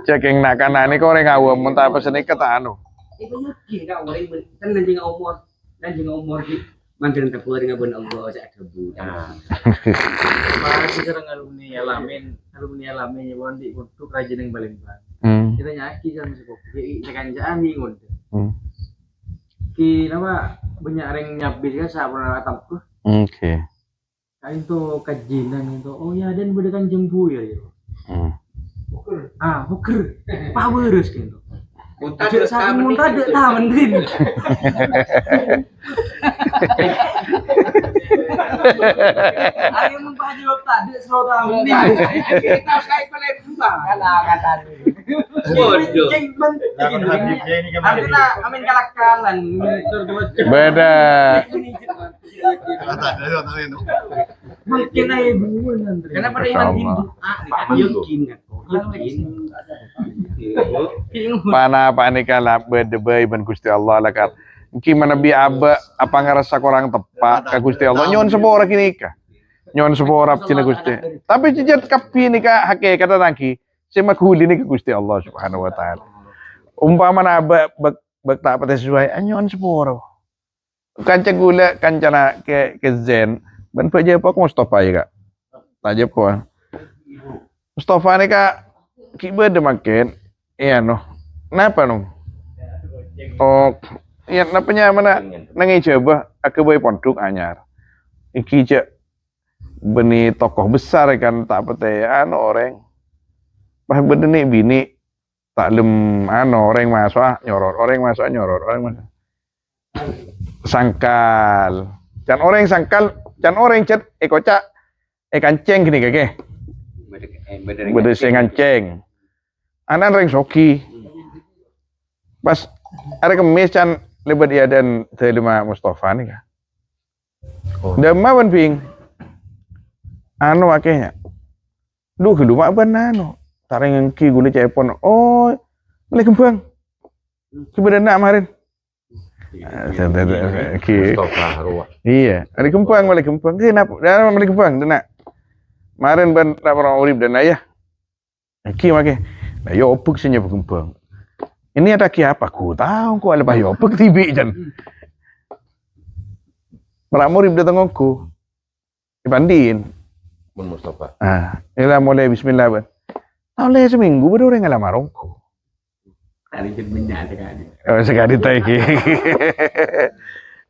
Cek yang nakanane koreng awam mun ta pesene kata anu. Ibu yuki ka orang kan lanjing umur di mantan tepur dengan ben Allah sak debu. Masih serang alumni alamin ya bondi untuk rajin yang Palembang. Kita nyaki sama sepupu. Sekanjaan nih ngon. Ki nama banyak orang nyabis kan sa pernah atap tuh. Oke. Kain tuh kajinan itu. Oh ya dan bedekan jembu ya. Buker. Powerus gitu. Muntah saking muntah dek taman din. Ayo muntah jawab tadi selalu taman din. Kita sekali Palembang. Kata Bodoh. Amin kalakalan. Beda. Mungkin aja bukan Andre. Karena pada iman Hindu, yakin kan? Panapa nih kala bedebay ben Gusti Allah lakat. Engki manabi aba apa ngerasa kurang tepat ka Gusti Allah nyon sepora kini ka. Nyon sepora cina Gusti. Tapi cijet kapi nih ka hakikat nangki si maghuli nih ka Gusti Allah Subhanahu wa taala. Umpama na aba bak tak pati sesuai nyon sepora. Kanca gula kancana ke zen ben paje pak Mustafa ya kak. Taje po. Mustafa nih kak kiba demakin iya no. Napa no? Oh, iya napanya mana nangi coba aku boy pondok anyar. Iki cek beni tokoh besar kan tak pete anu orang. Bah bedeni bini tak lem anu orang masuk nyoror, orang masuk nyoror, orang masuk. Sangkal. Can orang sangkal, can orang cet kocak kanceng gini keke. Bede sing kanceng. Anan ring soki. Pas ada kemis can lebat dia dan terima Mustafa nih kah. Dama ban ping. Anu akehnya. Duh kedua ban anu. Tareng ki gule cepon. Oh, boleh kembang. Ki bedana kemarin. Ki. Iya, ada kembang boleh kembang. Kenapa? Dah boleh kembang dana. Kemarin ban tak pernah urip dan ayah. Ki make. Nah, yo opuk senya kembang. Ini ada ki apa? Ku tahu ku ada bayo opuk tibi jan. Meramurip datang aku. Ibandin. Mun Mustafa. Ila mulai bismillah ban. Oleh seminggu baru orang ngalamar aku. Tadi jemennya sekali. Oh sekali taiki.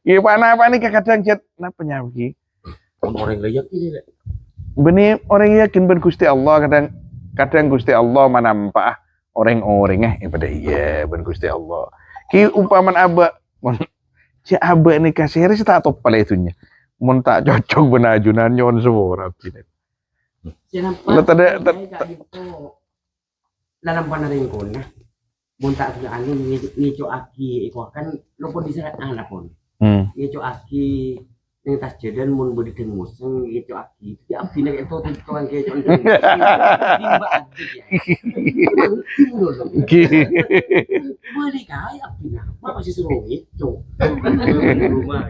Iya apa nih kadang chat napa nyaki. Orang layak ini. Benih orang yakin ben Gusti Allah kadang Gusti Allah manampa orang-orang pada iya ben Gusti Allah. Ki umpaman aba si aba nih kasih tak top pala itunya. Mun tak cocok benajunan nyon semua abdi. Lah tada dalam panaring ko na munta sa ano ni aki iko kan lo pun diserat anak pun ni aki ning tas jadan mun bodi dengus sing itu aki di abdi nek itu kan ke jon timba abdi boleh kaya abdi na masih suruh itu rumah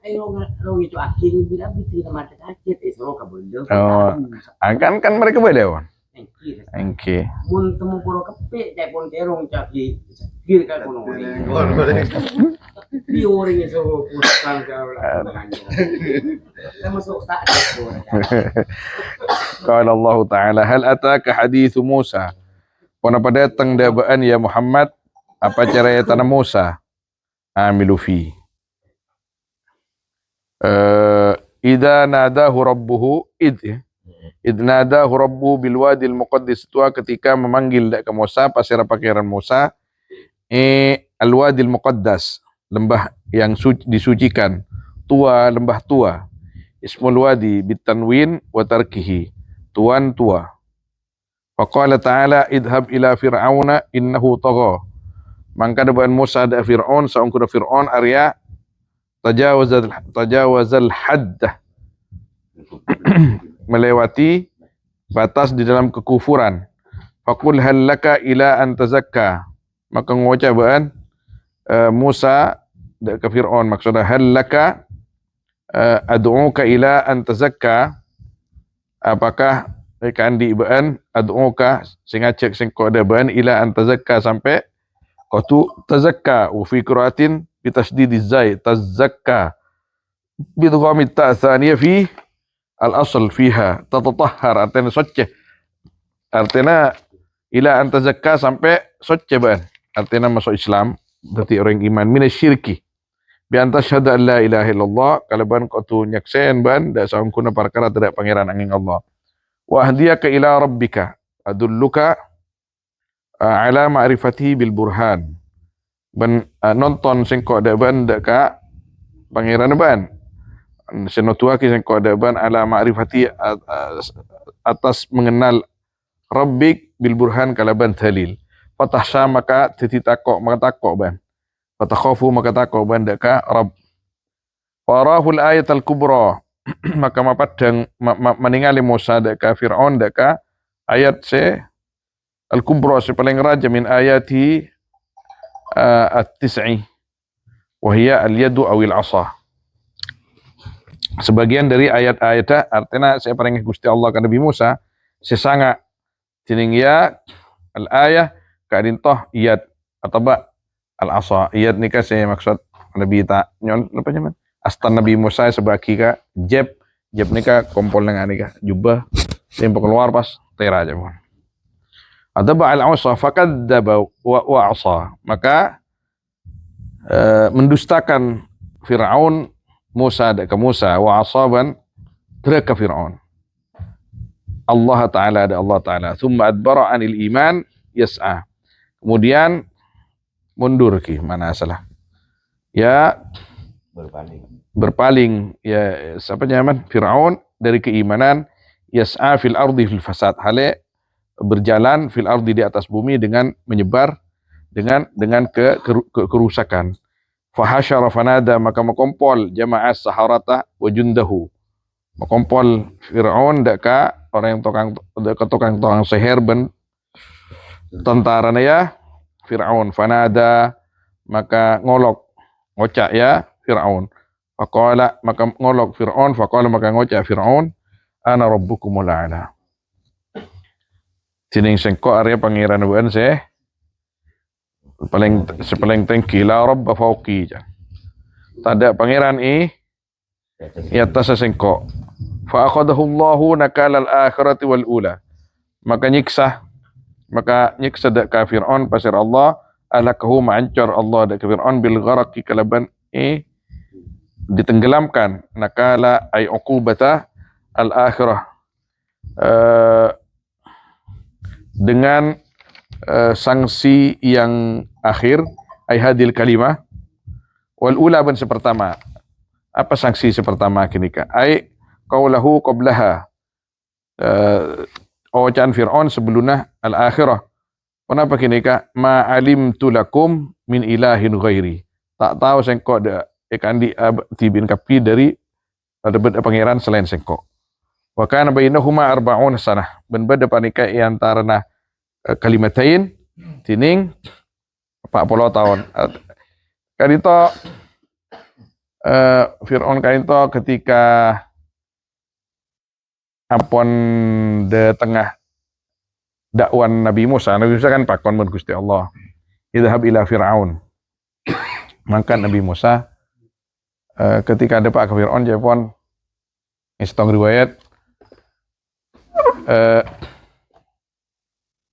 ayo itu aki bilang bitin mata kaget suruh kabel kan mereka beda Engke. Mun temu pura kepek cai pon kerong caki kir ka kono. Di orang itu pusang kau lah. Kita masuk tak ada orang. Qala Allah Ta'ala, hal ataka hadithu Musa. Kenapa datang dabaan ya Muhammad, apa cerita Musa? Amilu fi. Idza nadahu rabbuhu id nadahu rabbuhu bil wadil muqaddas, tua ketika memanggil ke Musa pasir pakiran Musa al wadil muqaddas, lembah yang disucikan, tua, lembah tua. Ismul wadi bitanwin wa tarkihi, tuan tua. Faqala ta'ala idhab ila fir'auna innahu tagha. Maka depan Musa ada Fir'aun, saungkuna Fir'aun Arya tajawazal haddah, melewati batas di dalam kekufuran. Faqul hal laka ila an tazakka. Maka ngucapkan Musa ke Fir'aun, maksudnya hal laka ad'uka ila an tazakka, apakah kan diibaan ad'uka sing ngajak sing kok ada ban ila an tazakka sampai kau tu tazakka wa fi qiraatin bi tasdidiz zai tazakka bi dhammi ta tsaniyah fi al asl fiha tatatahhar, artinya suci, artinya ila an tazakka sampai suci ban, artinya masuk Islam, berarti orang iman minasyirki bi anta syahada an la ilaha illallah, kalau ban kau tu nyaksen ban da saungkuna perkara tidak pangeran angin Allah. Wa ahdiyaka ila rabbika adulluka ala ma'rifatihi bil burhan. Ben nonton sing kok ada ban dak ka pangeran ban. Senotua ki sing kok ada ban ala ma'rifati, atas mengenal rabbik bil burhan kalaban dalil. Fatahsha maka tititakok maka takok ban. Fatakhafu maka takok ban dak ka rabb. Farahul ayatal kubra, maka mapadang meningali Musa deka Fir'aun deka ayat se al-kubra, se paling raja min ayati at-tis'i wa hiya al-yadu awil asa. Sebagian dari ayat-ayat artinya saya paling Gusti Allah ke Nabi Musa sesanga tining ya al-ayah kadintoh iyat atau ba al-asa. Iyat nikah saya maksud Nabi ta nyon apa nyaman astan Nabi Musa sebagi ka jeb nika kompol dengan nika jubah tempo keluar pas tera aja mon. Adaba al-asa fakadzaba wa asa, maka mendustakan Fir'aun Musa ke Musa wa asaban ke Fir'aun. Allah Ta'ala ada Allah Ta'ala. Thumma adbara anil iman yas'a. Kemudian mundur ki mana salah. Ya berpaling ya siapa nyaman Fir'aun dari keimanan, yas'a fil ardi fil fasad, hale berjalan fil ardi di atas bumi dengan menyebar dengan kerusakan. Fahasyara fanada, maka mekompol jamaah saharata wa jundahu, mekompol Fir'aun deka orang yang tukang seher ben tentara ya Fir'aun. Fanada maka ngocak ya Fir'aun. Faqala maka ngolok Fir'aun, faqala maka ngocak Fir'aun, ana rabbukumul a'la. Sining sengko area pangeran buan se paling tinggi, la rabba fauqi. Tada pangeran i atas sengko. Fa akhadahu Allahu nakal al-akhirati wal ula. Maka nyiksa dak Fir'aun pasir Allah alakahu ma'ancor Allah dak Fir'aun bil gharaqi kalaban ditenggelamkan, nakala ay uqubata al-akhirah, dengan sanksi yang akhir, ay hadil kalimah wal ula ban sepertama. Apa sanksi sepertama kini ka? Ay qaulahu qablaha, ocan Fir'aun sebelumnya al-akhirah. Kenapa kini ka? Ma alimtu lakum min ilahin ghairi. Tak tahu sengko ada ikan di tibin kapi dari ada pangeran selain sengko. Wa kana bainahuma arba'un sanah, ben beda panika antara kalimatain tining 40 tahun. Kadito Fir'aun kadito ketika ampun de tengah dakwan Nabi Musa kan pakon mun Gusti Allah. Idhab ila Fir'aun. Maka Nabi Musa ketika ada Pak Fir'aun Jepon istong riwayat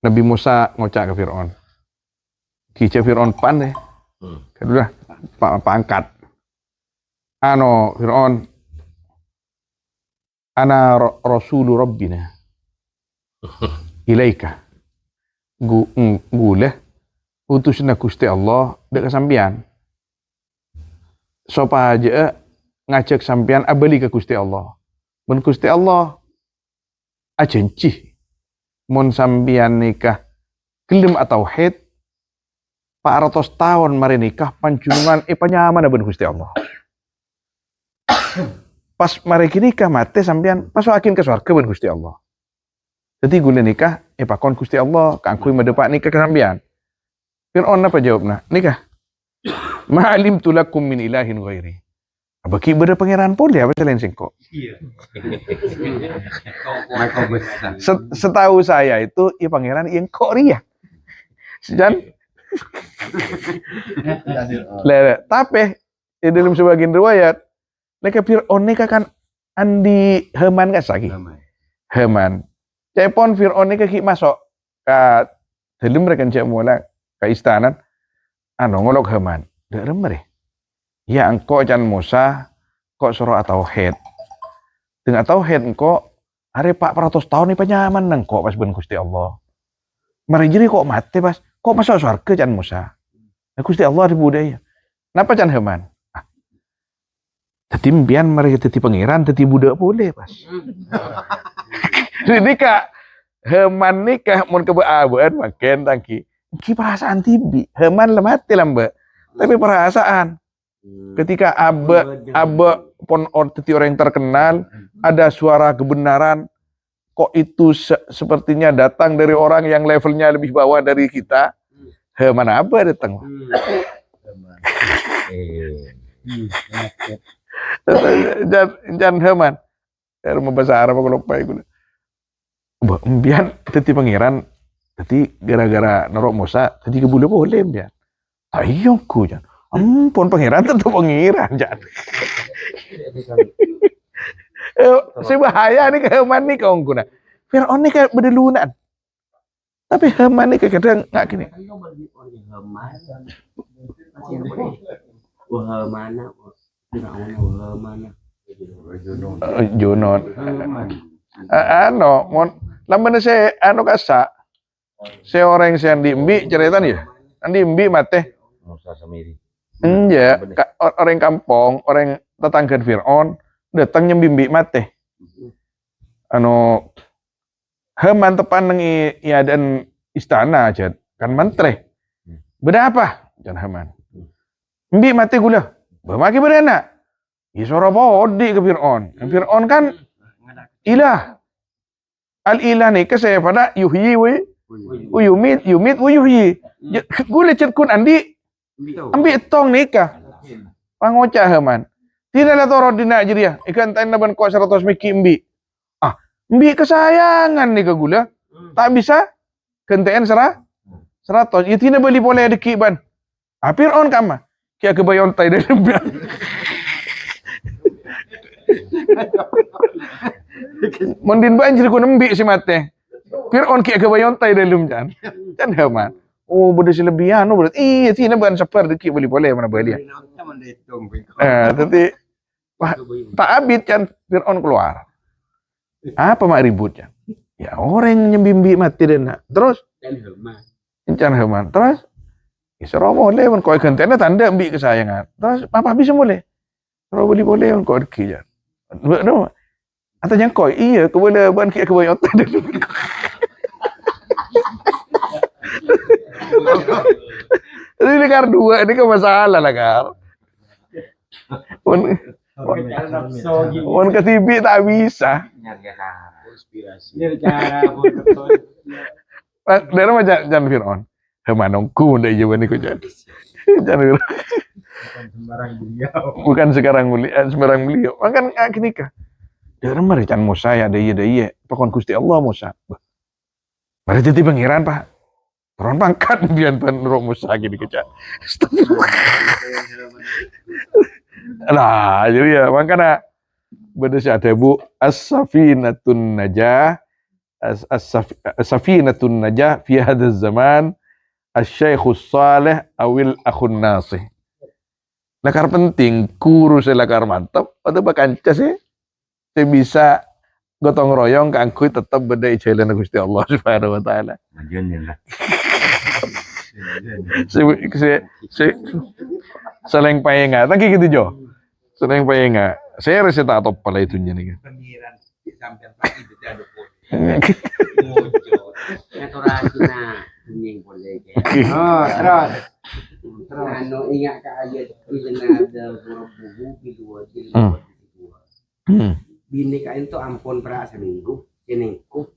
Nabi Musa ngocak ke Fir'aun. Kice Fir'aun pan deh. Kedua Pak angkat. Ano Fir'aun ana rasulu rabbina ilaika. Gule utusna Gusti Allah dek sampean. Sopa aja ngajak sampean abeli ke Gusti Allah. Mun Gusti Allah ajenci mun sampean nikah gelem atau haid 400 tahun mari nikah panjungan panyaman ben Gusti Allah. Pas mari nikah mate sampean pasukin ke surga ben Gusti Allah. Jadi guna nikah pakon Gusti Allah kangkui medepak nikah ke sampean. Fir'aun apa jawabna? Nikah. Ma'alim tulakum min ilahin ghairi. Bagi beda pangeran pun dia apa selain singkok. Iya. Setahu saya itu pangeran yang kok ria. Dan tapi di dalam sebagian riwayat mereka Fir'aun nikah kan andi Haman kan lagi. Haman. Cepon Fir'aun nikah ki masuk ke dalam mereka cek mula ke istana. Ngolok Haman. Dak remere. Ya engkau can Musa kok suruh atau head. Dengan atau head engkau hari 400 tahun ini penyaman engkau pas ben Gusti Allah. Mari jadi kok mati pas kok masuk surga can Musa. Nah, Gusti Allah di budaya. Napa can Haman? Tadi mbian mari tadi pangeran tadi budak boleh pas. Jadi kak Haman nikah mun kebeaban makin tangki. Ki perasaan tibi. Haman lemati lambe. Tapi perasaan ketika abe pon orang yang terkenal ada suara kebenaran kok itu sepertinya datang dari orang yang levelnya lebih bawah dari kita. Mana apa datang? Jangan Haman. Rumah bahasa Arab aku lupa itu. Mbian teti pangeran teti gara-gara norok Musa teti kebule boleh mbian. Ayo ku jangan. Ampun pangeran tentu pangeran jangan. Si bahaya nih ke Haman nih kau guna. Fir'aun nih kayak bedelunan. Tapi Haman nih kadang nggak gini. Junon. Lamban saya kasa. Saya orang yang diimbi cerita nih ya. Andi imbi mate. Musa Samiri. Iya, orang kampung, orang tetangga Fir'aun datang nyembimbi mate. Haman tepan nang dan istana aja kan menteri. Beda apa? Jangan Haman. Mbi mate gula. Bamaki berena. Ya suara bodi ke Fir'aun. Fir'aun kan ilah. Al-ilah nih saya pada yuhyi wa yumit wa yuhyi. Gula cerkun andi ambil tong nikah. Pangocah Haman. Tidaklah toro dina jadi ya. Ikan tain naban kok 100 miki mbi. Mbi kesayangan nih ke gula. Tak bisa kentean 100. Ya tidak beli boleh deki ban. Fir'aun kama. Kia kebayon tay dalam biar. Mendin banjir ku nembi si mate. Fir'aun kia kebayon tay dalam jan. Jan Haman. Oh, bodoh selebihan, bodoh. Iya, tina ban separ deki boleh mana boleh. Tapi tak abit kan Fir'aun keluar. Apa mak ributnya? Ya orang nyembimbi mati dan terus Can Haman. Terus isra boleh men kau gantena tanda ambil kesayangan. Terus apa bisa boleh? Kalau boleh men kau deki ya. No. Atau yang kau iya kau boleh ban kia kebayot dan ini kar dua ini kan masalah lah kar. Mon ketibi tak bisa. Dari macam jangan Fir'aun. Hemanongku ndak jawaban iku jan. Jangan. Bukan sekarang sembarang beliau. Makan nikah. Dari mari can Musa ya iya. Pokon Gusti Allah Musa. Mari titi pangeran Pak. Turun pangkat biar ban rumus lagi dikecak. Nah, jadi ya makanya beda sih ada Bu as-safinatun najah as-safinatun najah fi hadzal zaman asy-syaikhus salih awil akhun nasih. Lakar penting kurus lakar mantap atau bakanca sih saya bisa gotong royong kangkui tetap beda jalan Gusti Allah Subhanahu wa taala. Majunin lah. Seleng payenga, tadi gitu Jo. Seleng payenga. Saya rasa tak top pala itu nih. Pemiran sampai pagi itu ada pun. Naturasina kuning boleh. Oh, terus. Ano ingat ka ayat ilanada burubuhu bidua jilid. Bini ka itu ampun pra seminggu, jenengku.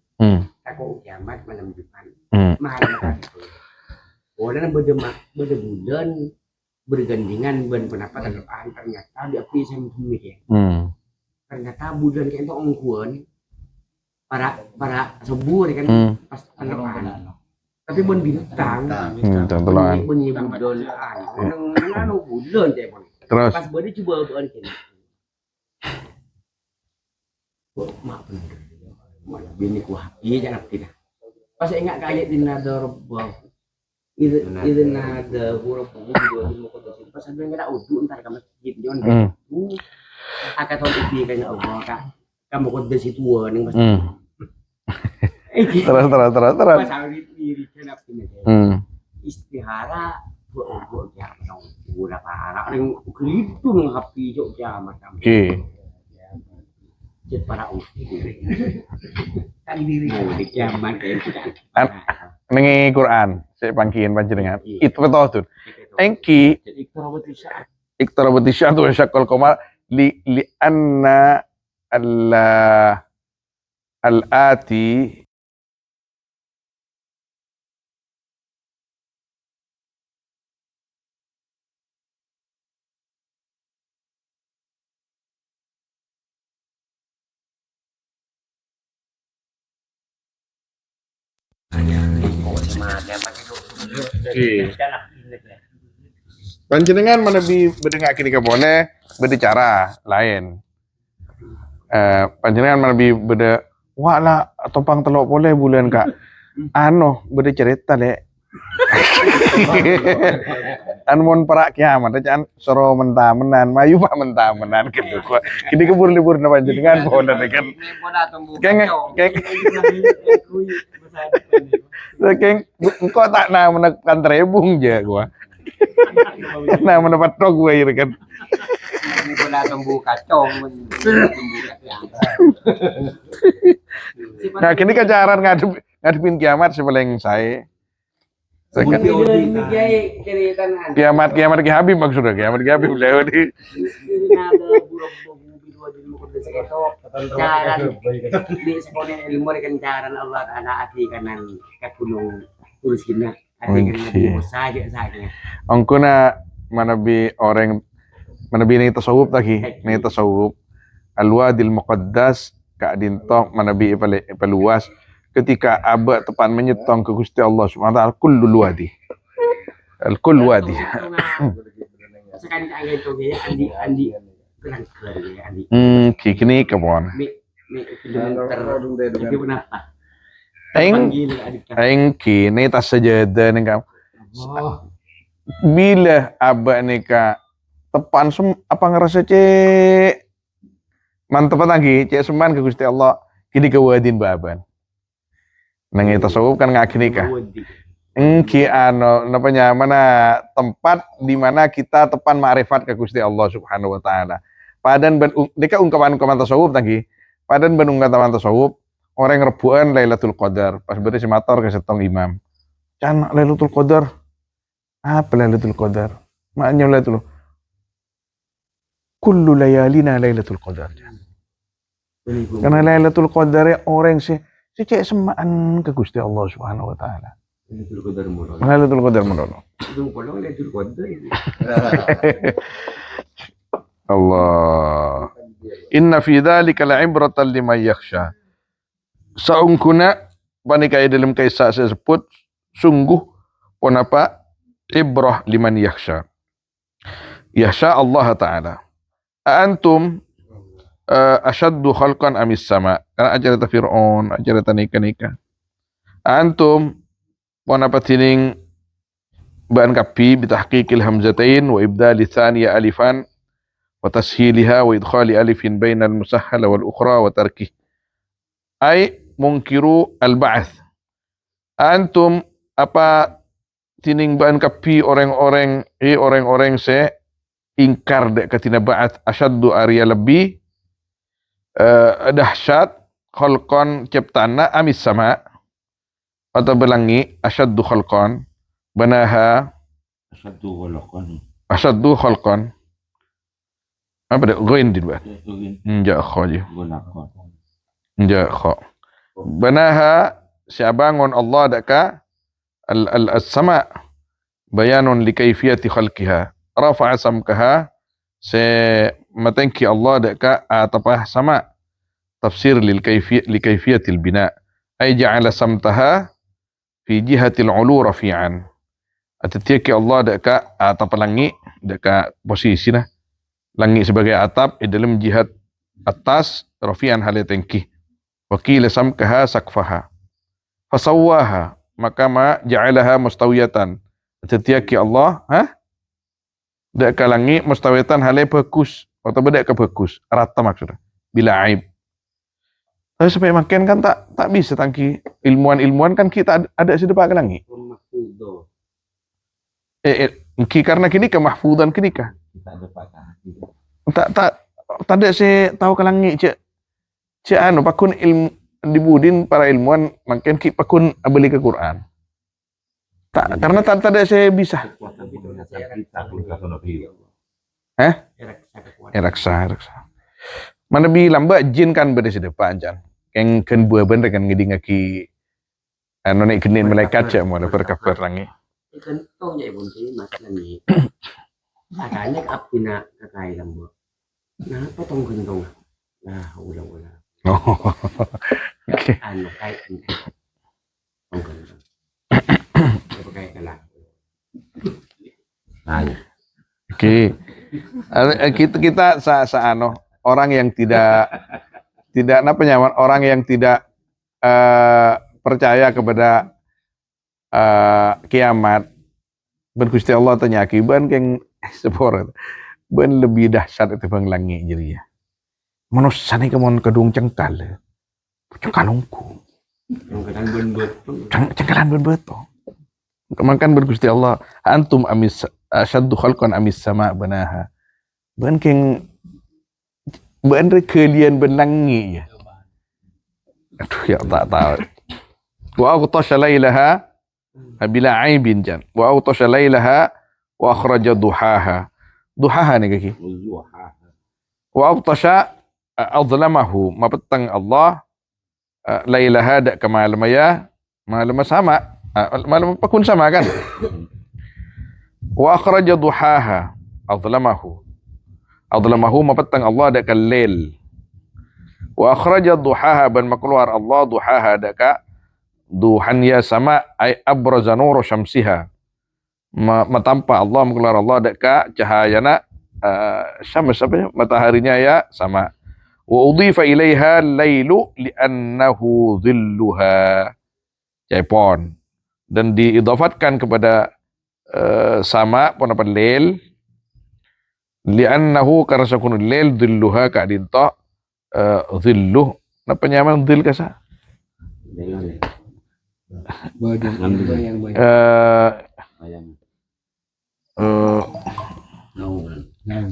Tako kiamat malam depan. Mahal itu. Orang berdebulan bergandengan ben pendapat ternyata di api saya mikir. Ternyata bulan kayak itu ongkuan para subur kan pas pendapat. Tapi ben bintang. Tentulah. Bunyi bulan anu bulan teh pun. Terus Pas beri coba buan kini. Mak bener. Mana bini kuah. Iya jangan tidak. Pas ingat kayak di nada robbah. Itu nada huruf buku dua di muka dosen. Pas ada nggak udu ntar ke masjid John. Akan tahu itu kayaknya Allah kak. Kamu kau di situ nih mas. terus. Pas hari diri kenapa ini? Istihara buat ya dong. Udah parah. Yang kelihatu mengapi jok kiamat kamu. Jadi para usti. Kan diri di kiamat kayak kita. Nengi Quran, saya pangkiin panjenengan. Itu betul tuh. Engki iktarabati syahdu syaqqal qamar li anna al-ati panjenengan menebi bedengak kini kebone beda cara lain. Panjenengan menebi beda wala topang telok boleh bulan kak. Ano beda cerita le. Anmon perak kiamat aja soro mentamenan mayu pak mentamenan gitu. Kini kebur libur na panjenengan boleh kan. Kayak kok tak menekan terebung aja gua. Mendapat tok gue kan. Ini bola tumbuh kacang. Nah, kini kejaran ngadepin kiamat sepaling saya. Kiamat ki Habib maksudnya kiamat ki Habib lewat di. Jalan di sekolah ilmu kan jalan Allah Taala ati kanan ke gunung Turkina ati kanan saja saja. Angkuna manabi orang manabi ni tasawuf lagi ni tasawuf al-wadil muqaddas ka dintok manabi ipaluas ketika abad tepan menyetong ke Gusti Allah Subhanahu wa taala kullul wadi al-kull wadi. Sekarang kayak itu ya andi kurang keren ya andi. Kini kebon. Jadi kenapa? Aing kini tas sajadah nih kamu. Bila abah nika tepan apa ngerasa cek mantep lagi cek seman ke Gusti Allah kini kewadin baban. Nang tasawuf kan ngaki nikah. Engki namanya mana tempat di mana kita tepan ma'rifat ke Gusti Allah Subhanahu wa taala. Padan deka ungkapan tasawuf tadi. Padan ben ungkapan tasawuf orang rebuan Lailatul Qadar. Pas beri semator ke setong imam. Can Lailatul Qadar. Apa Lailatul Qadar? Maknanya Lailatul kullu layalina Lailatul Qadar. Karena Lailatul Qadar orang si cek semaan ke Gusti Allah Subhanahu wa taala. Lailatul Qadar mono. Allah. Inna fi dzalika la'ibratan liman yakhsha. Saungkuna panika dalam kisah tersebut sungguh pun apa ibrah liman yakhsha. Yakhsha Allah Ta'ala. Antum asyaddu khalqan amis sama. Karena ajarata Fir'aun, ajarata nikah-nikah. Antum pun apa tining ba'an kapi bitahqiqil hamzatain wa ibdali thaniya alifan wa tashiliha wa idkhali alifin bainal musahhala wal ukhra wa tarkih. Ay mungkiru al-ba'ath. Antum apa tining ba'an kapi orang-orang se ingkar dek katina ba'ath asyaddu arya lebih dahsyat khalqan ciptana amis sama atau belangi asyaddu khalqan banaha asyaddu khalqan apa dek ghain din ba ja khaji ja kha banaha siabangun Allah daka al-sama bayanun li kayfiyati khalqiha rafa'a samkaha se matanki Allah daka atapah sama tafsir li kayfiyatil bina ay ja'ala samtaha fi jihatil ulu rafi'an atatiaki Allah daka atap langi daka posisi nah langi sebagai atap di dalam jihad atas rafi'an halatengki wakila samkaha sakfaha fasawwaha maka ma ja'alaha mustawiyatan atatiaki Allah daka langi mustawiyatan halai bagus atau beda ke bagus rata maksudnya bila aib. Tapi sampai makin kan tak bisa tangki ilmuwan kan kita ada sedepa ke langit. Karena kini ke mahfudan kini kah? Tak ada saya tahu ke langit cek anu pakun ilmu dibudin para ilmuwan makin ki pakun beli ke Quran. Tak karena tak ada saya bisa. Raksa. Mana bi lambat jin kan berde sedepa anjan. Keng ken buah bener kan ngidingaki anu nek genin malaikat cak mo berkabar langi. Ikan tong ya ibun sih mas nani. Adanya apina kakai lambu. Nah potong gendong. Nah ulah. Oh. Oke. Anu kai tong gendong. Pakai kalah. Oke. Kita anu orang yang tidak orang yang tidak percaya kepada kiamat ben Gusti Allah tanya akiban keng sepor ben lebih dahsyat itu bang langi jadi ya manusia ni kemon kedung cengkal cengkalungku cengkalan ben beto kemakan ben Gusti Allah antum amis asyaddu khalqan amis sama banaha ben keng ben kalian ben langi ya. Aduh ya tak tahu. Wa aghtasha lailaha bila aibin jan. Wa aghtasha lailaha wa akhraja duhaha. Duhaha ni kaki. Wa aghtasha azlamahu mapetang Allah lailaha dak kemalamaya malam sama malam pakun sama kan. Wa akhraja duhaha azlamahu mapetang Allah dak lail. Wa akhraja duhaha ban makluar Allah duhaha daka duhannya sama ay abraza nuru syamsiha matampa Allah makluar Allah daka cahayana syams apa mataharinya ya sama wa udhifa ilaiha lailu li'annahu dhilluha jaipon dan diidafatkan kepada sama pun apa lail li'annahu karena sakun lail dhilluha ka dinta dhilluh napa nyaman dhil kasa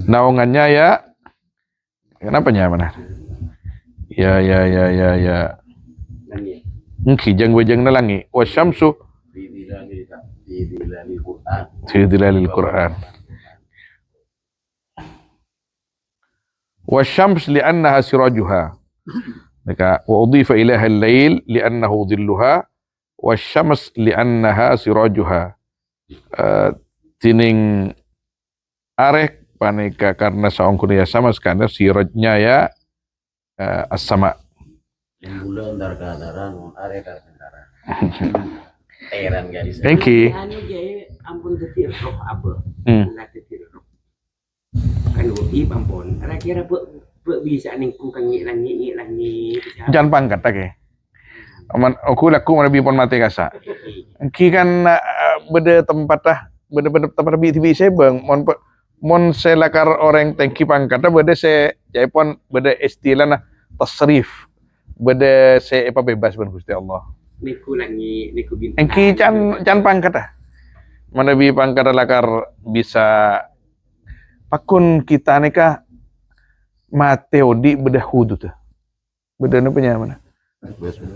naungannya ya kenapa nyaman ya kijang wajang nalangi wasyamsu fi dhilalil Qur'an wasyams li'annaha sirajuha maka wa udhifa ilaiha al-lail li'annahu dhilluha wasyams li'annaha sirajuha tining arek paneka karena saongkun ya sama karena sirajnya ya as-sama bulan darah arek darah Teran garis. Engki. Anu je ampun detir roh apa. Hmm. Lah detir roh. Kan uti ampun. Kira-kira bisa ningku kan ngi langi. Jangan pangkat ke. Aku laku mana bi pon mati kasa. Engki kan beda tempat dah. Beda tempat bi tibi saya bang. Mon saya lakar orang tengki pangkat dah beda saya jai pon beda istilah nah tasrif. Beda saya apa bebas ban Gusti Allah. Niku langi niku bintang. Engki can pangkat dah. Mana bi pangkat lakar bisa pakun kita nika Mateo di bedah hudu tuh. Bedah nu punya mana?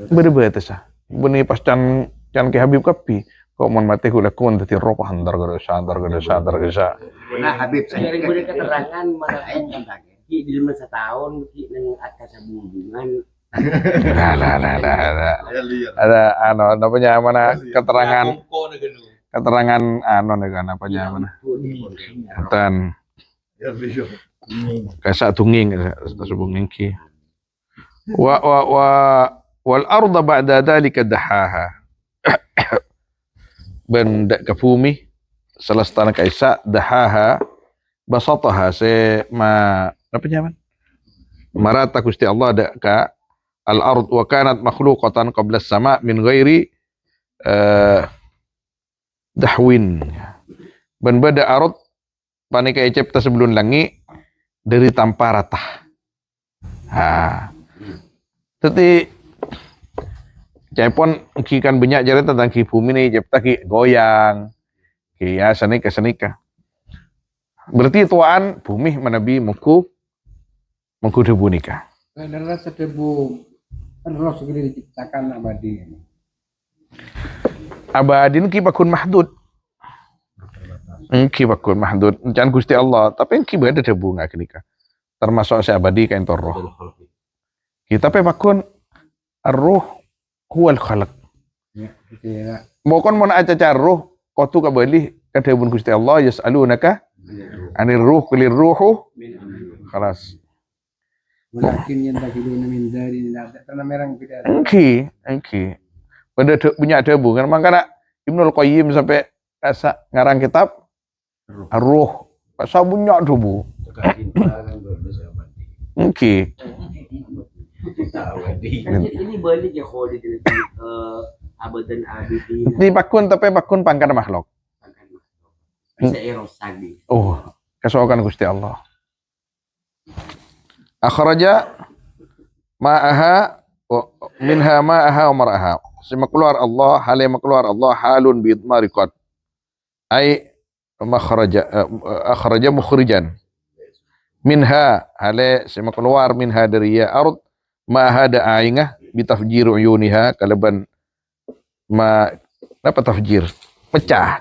Bedah sah. Beni pas can ke Habib Kapi. Kok mon mate hula kun tati ropa handar gada sa. Nah Habib saya boleh keterangan mana yang tadi. Di dalam setahun di nang atas hubungan. Ada ano punya mana keterangan apanya mana? Dan kasa tunging subungin ki wal arda ba'da dhalika dahaha benda kafumi selestana kaisa dahaha basataha se ma apa nyaman marata Gusti Allah ada ka al ard wa kanat makhluqatan qabla as-sama min ghairi dahwin ban bada ard panika cipta sebelum langi dari tanpa rata. Tapi cepon ki kan banyak jare tentang ki bumi ni cipta ki goyang. Ki ya senika. Berarti tuan bumi manabi muku debu nikah. Adalah sedebu roh segini diciptakan abadi. Abadin ki bakun mahdud. Engki bakun mahdud jangan Gusti Allah tapi engki ada debu nggak kenika termasuk si abadi kain roh kita pe bakun ar-ruh huwal khalaq mokon mon aca ruh kotu ka beli ka debun Gusti Allah yasalunaka anir ruh kulir ruhu khalas Mungkin yang tak hidup min dari tidak karena merang tidak. engki pada punya debu kan makanya Ibnul Qayyim sampai asa ngarang kitab Ar-Ruh, sabunnya debu. Oke. Ini balik ya khodit abadan abidin. Di bakun tapi bakun pangkat makhluk. Bisa eros tadi. Oh, kesokan Gusti Allah. Akhraja ma'aha minha ma'aha wa mar'aha. Sima keluar Allah, halim keluar Allah halun bi idmariqat. Ai akhraja mukhrijan minha hale sema keluar minha dari ya ard ma hada aingah bitafjir uyuniha kalaban ma apa tafjir pecah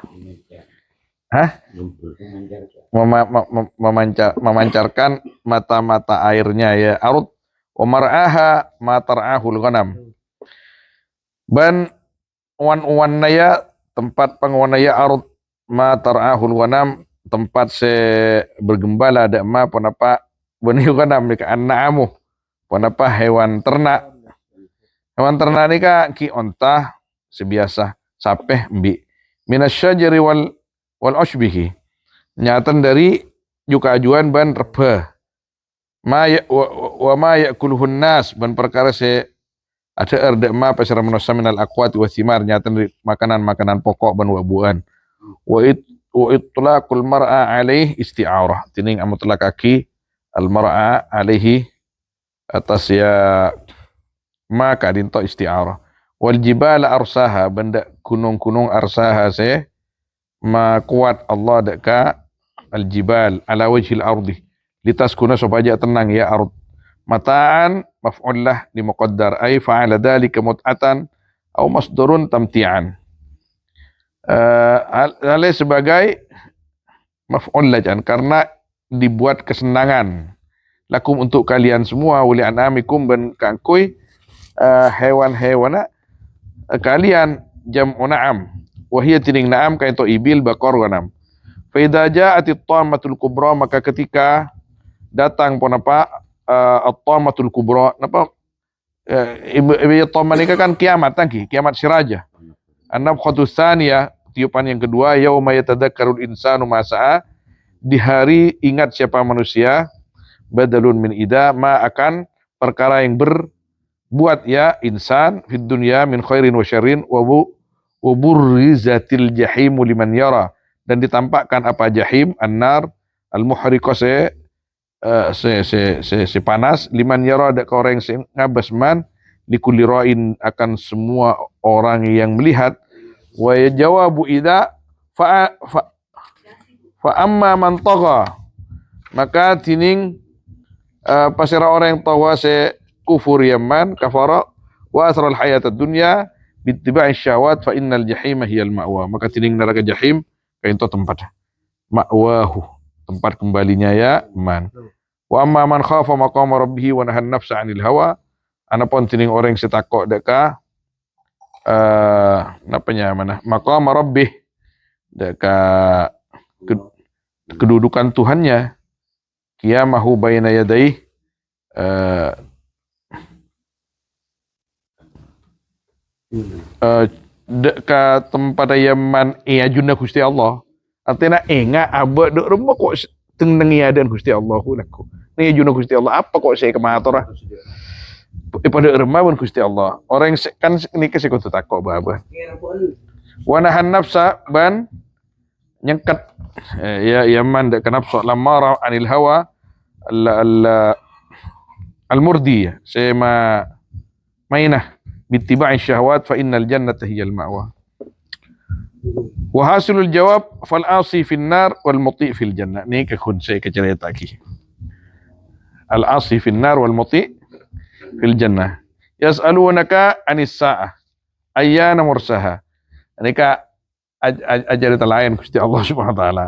memancarkan mata-mata airnya ya ard wa mar'aha ma tar'ahul ghanam ban wan-wanaya tempat pengwanaya ard ma tar'ahul ghanam tempat se bergembala ada ma ponapa beni ghanam nika annaamu ponapa hewan ternak nika ki onta sebiasa sapeh mbi minasyajari wal ushbihi nyatan dari jukajuan ban reba ma ya wa ma yakuluhun nas ban perkara se ada erde ma pasara manusia minal aqwat wa thimar nyatan dari makanan pokok ban buah wa itlaqul mar'a alaih isti'arah tining amutlak kaki al mar'a alaihi atas ya maka dinto isti'arah wal jibala arsaha benda gunung-gunung arsaha se ma kuat Allah deka al jibal ala wajhil ardi litaskuna supaya tenang ya ard mataan maf'ul lah di muqaddar ay fa'ala dhalika mut'atan au masdarun tamti'an alai sebagai maf'ul lajan karena dibuat kesenangan lakum untuk kalian semua wali anamikum ben kangkui hewan-hewana kalian jam'u na'am wahia tining na'am kain to ibil bakor ganam fa idza ja'atit tammatul kubra maka ketika datang ponapa at-tammatul kubra napa ibu tamanika kan kiamat tangki kiamat siraja An-nafkhatus tsaniyah, tiupan yang kedua, yauma yatadzakkarul insanu ma sa'a, di hari ingat siapa manusia, badalun min ida, ma akan perkara yang berbuat ya insan fid dunya min khairin wa syarrin wa burrizatil jahimu liman yara, dan ditampakkan apa jahim, an-nar al-muhriqah se panas, liman yara ada ke orang yang ngabas man, likulli ra'in akan semua orang yang melihat, wa jawabu idza fa amma man tagha, maka tining pasira orang yang tawa se kufur yaman kafara wa asral hayat dunya bittiba'i syahwat fa innal jahima hiyal ma'wa, maka tining neraka jahim kainto tempat ma'wahu, tempat kembalinya ya man. Wa amma man khafa maqama rabbih wa nahan nafsa 'anil hawa, anapun tining orang yang setakok deka napanya mana maqama rabbih, deka kedudukan Tuhannya, qiyamahu baina yadayhi, deka tempat yaman ajunna Gusti Allah, artinya enga aba dek rumah kok tenengi adan Gusti Allahu laku ni ajunna Gusti Allah, apa kok saya kematora pada remah pun Gusti Allah. Orang kan ini kasih kau takut bah. Wanahan nafsa ban nyengkat ya yaman dak nafsu lamara anil hawa al murdi sema mainah bittiba'i syahwat fa innal jannata hiyal ma'wa. Wa hasilul jawab fal asi fin nar wal muti fil jannah. Ni ke khun saya ke cerita lagi. Al asi fin nar wal muti fil jannah. Yas'alunaka anis sa'ah ayyana mursaha. Mereka ajar lain Gusti Allah Subhanahu wa taala.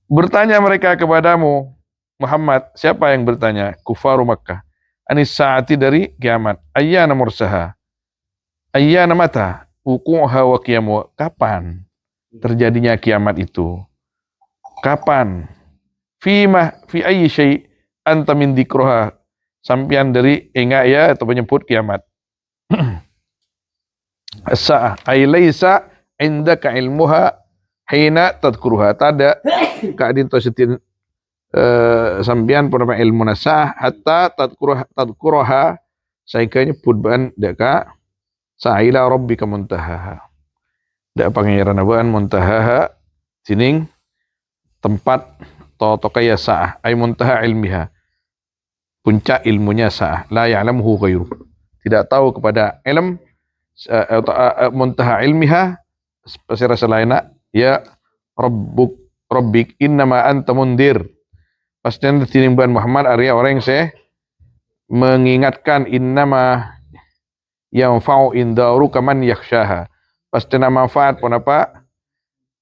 Bertanya mereka kepadamu Muhammad, siapa yang bertanya? Kufaru Makkah. Anis sa'ati, dari kiamat. Ayyana mursaha. Ayyana mata wuqu'uha wa qiyamu. Kapan terjadinya kiamat itu? Kapan? Fi ayyi syai' anta min dzikruha. Sampian dari enggak ya atau menyebut kiamat. As-sa'ah ay laisa indaka ilmuha hina tadhkuruha. Tada kadin to setin sampian pun ilmu nasah hatta tadhkuruha saika nyebut ban deka sa'ila rabbika muntahaha. Da pangeran abaan muntahaha sining tempat to kaya sa'ah ay muntaha ilmiha, puncak ilmunya sa'ah, la ya'lamuhu ghairu, tidak tahu kepada ilm muntaha ilmiha pasira selaina ya rabbik innama anta mundir. Pastian tinimban Muhammad Arya orang yang mengingatkan innama yanfa'u indaruka man yakhshaha. Pastian manfaat pun apa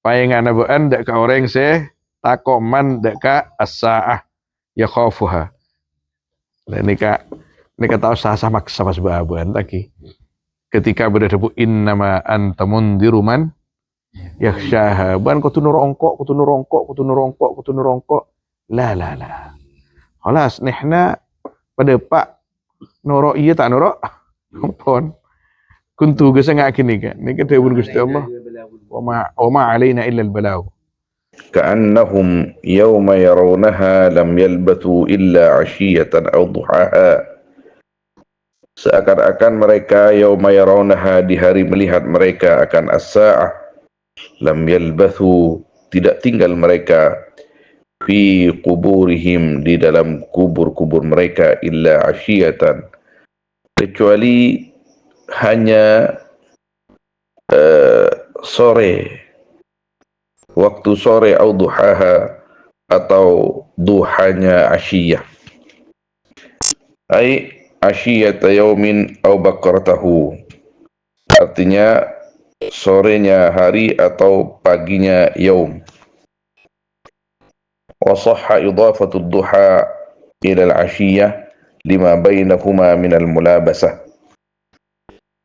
payengan abaan dak ka orang yang takok man dak ka as-sa'ah yakhafuha. Nika tahu sah maksa pas babuan lagi. Ketika berdebu innama anta mundiru man yakhshaha. Ban kutu nurongkok. La. Khalas nihna pada pak nurok iya tak nurok. Ampun. Kuntu gesa ngakini kan. Nika dawuh Gusti Allah. Wa ma alaina illa al-balagh. كأنهم يوم يرونها لم يلبثوا إلا عشية أو ضحاها. Seakan-akan mereka yauma yarawnaha, di hari melihat mereka akan as-sa'ah, lam yalbathu, tidak tinggal mereka, fi quburihim, di dalam kubur-kubur mereka, illa asyiyatan, kecuali hanya sore, waktu sore, au duhaha, atau duhanya asyiyah, ai asyiyata yaumin au bakratahu, artinya sorenya hari atau paginya yaum. Wa sahha idafatu duha ila al-asyiyah lima bainahuma min al-mulabasah,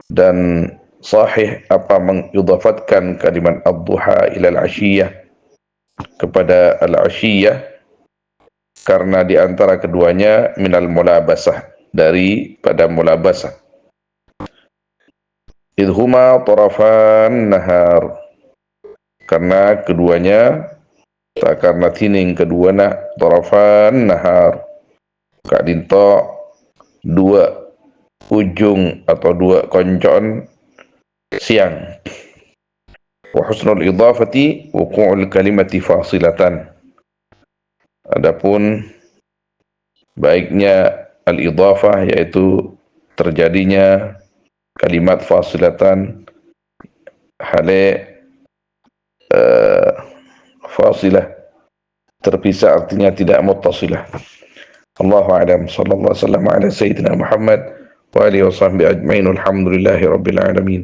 dan sahih apa mengidafatkan kalimat ad-duha ila al-asyiyah kepada al-asyiyah karena di antara keduanya minal mulabasah, dari pada mulabasah. idhuma tarafan nahar, karena keduanya karena tining keduana tarafan nahar, kak dinto dua ujung atau dua koncon siang. Wa husnul idhafati wuqu'ul kalimati fasilatan. Adapun baiknya al-idhafah yaitu terjadinya kalimat fasilatan hale fasilah terpisah, artinya tidak muttasilah. Allahu a'lam. Sallallahu alaihi wasallam ala sayyidina Muhammad wa alihi wa sahbihi ajma'in. Alhamdulillahi rabbil alamin.